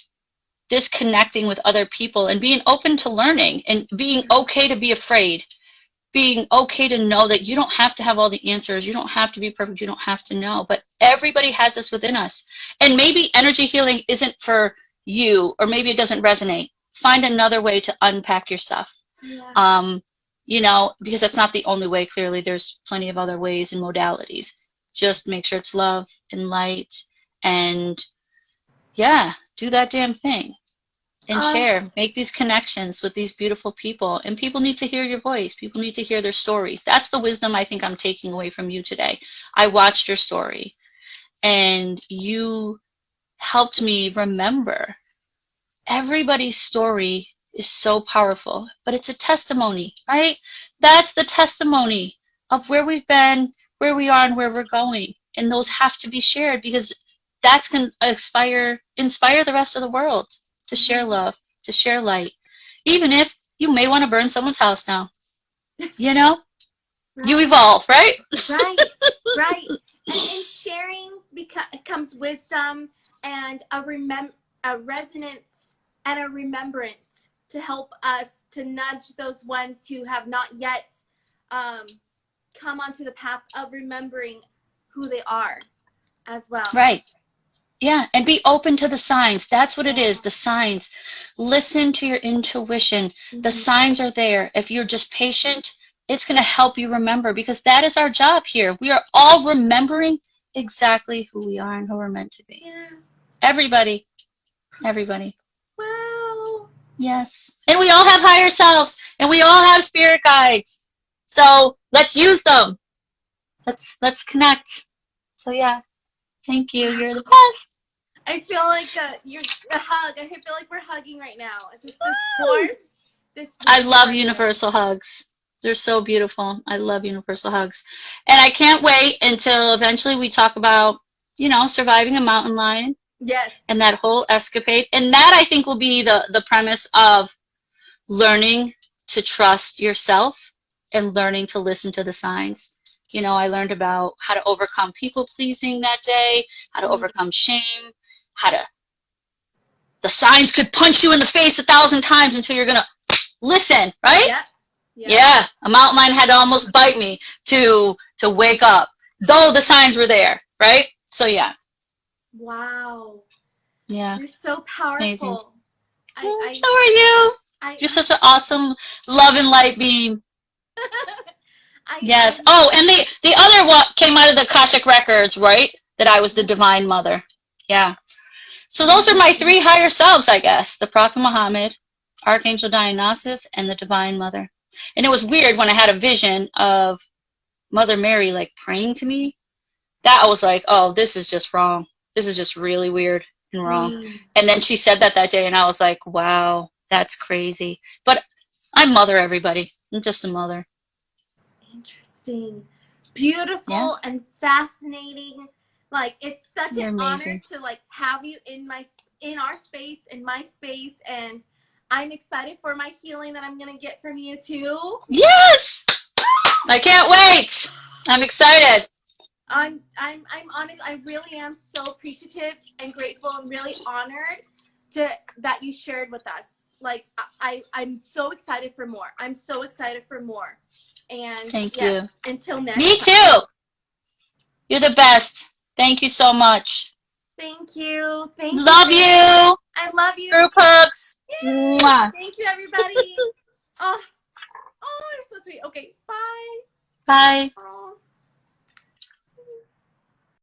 this connecting with other people and being open to learning and being okay to be afraid, being okay to know that you don't have to have all the answers, you don't have to be perfect, you don't have to know, but everybody has this within us. And maybe energy healing isn't for you, or maybe it doesn't resonate. Find another way to unpack your stuff. You know, because that's not the only way. Clearly there's plenty of other ways and modalities. Just make sure it's love and light, and yeah, do that damn thing. And share, make these connections with these beautiful people. And people need to hear your voice. People need to hear their stories. That's the wisdom I think I'm taking away from you today. I watched your story, and you helped me remember everybody's story is so powerful, but it's a testimony, right? That's the testimony of where we've been, where we are, and where we're going. And those have to be shared, because that's going to inspire the rest of the world to share love, to share light, even if you may want to burn someone's house now. You know, you evolve, right? Right. And in sharing comes wisdom and a resonance and a remembrance to help us to nudge those ones who have not yet come onto the path of remembering who they are as well. Right. Yeah, and be open to the signs. That's what it is, the signs. Listen to your intuition. The signs are there. If you're just patient, it's going to help you remember, because that is our job here. We are all remembering exactly who we are and who we're meant to be. Yeah. Everybody. Wow. Yes. And we all have higher selves, and we all have spirit guides. So let's use them. Let's connect. So yeah. Thank you. You're the best. I feel like you're a hug. I feel like we're hugging right now. It's just this warmth. I love universal hugs. They're so beautiful. I love universal hugs. And I can't wait until eventually we talk about, you know, surviving a mountain lion. Yes. And that whole escapade. And that, I think, will be the premise of learning to trust yourself and learning to listen to the signs. You know, I learned about how to overcome people pleasing that day, how to overcome shame, how to, the signs could punch you in the face 1,000 times until you're going to listen, right? Yeah. Yeah, a mountain lion had to almost bite me to wake up, though the signs were there, right? So yeah. Wow. Yeah, You're so it's amazing. powerful. I So are you. I You're such an awesome love and light being. I Yes. Oh, and the other what came out of the Akashic records, right? That I was the divine mother. Yeah. So those are my three higher selves, I guess. The Prophet Muhammad, Archangel Dionysus, and the Divine Mother. And it was weird when I had a vision of Mother Mary like praying to me. That I was like, oh, this is just wrong. This is just really weird and wrong. And then she said that day, and I was like, wow, that's crazy. But I mother everybody. I'm just a mother. Interesting. Beautiful Yeah. and fascinating. Like, it's such You're an honor amazing. to like have you in our space, in my space, and I'm excited for my healing that I'm gonna get from you too. Yes! I can't wait. I'm excited. I'm honest. I really am so appreciative and grateful and really honored that you shared with us. Like, I'm so excited for more. I'm so excited for more. And Thank yes, you. until next Me time. too. You're the best. Thank you so much. Thank you. Love you. I love you. Group hugs. Yay! Mwah. Thank you, everybody. Oh, you're so sweet. Okay, bye. Bye. Bye.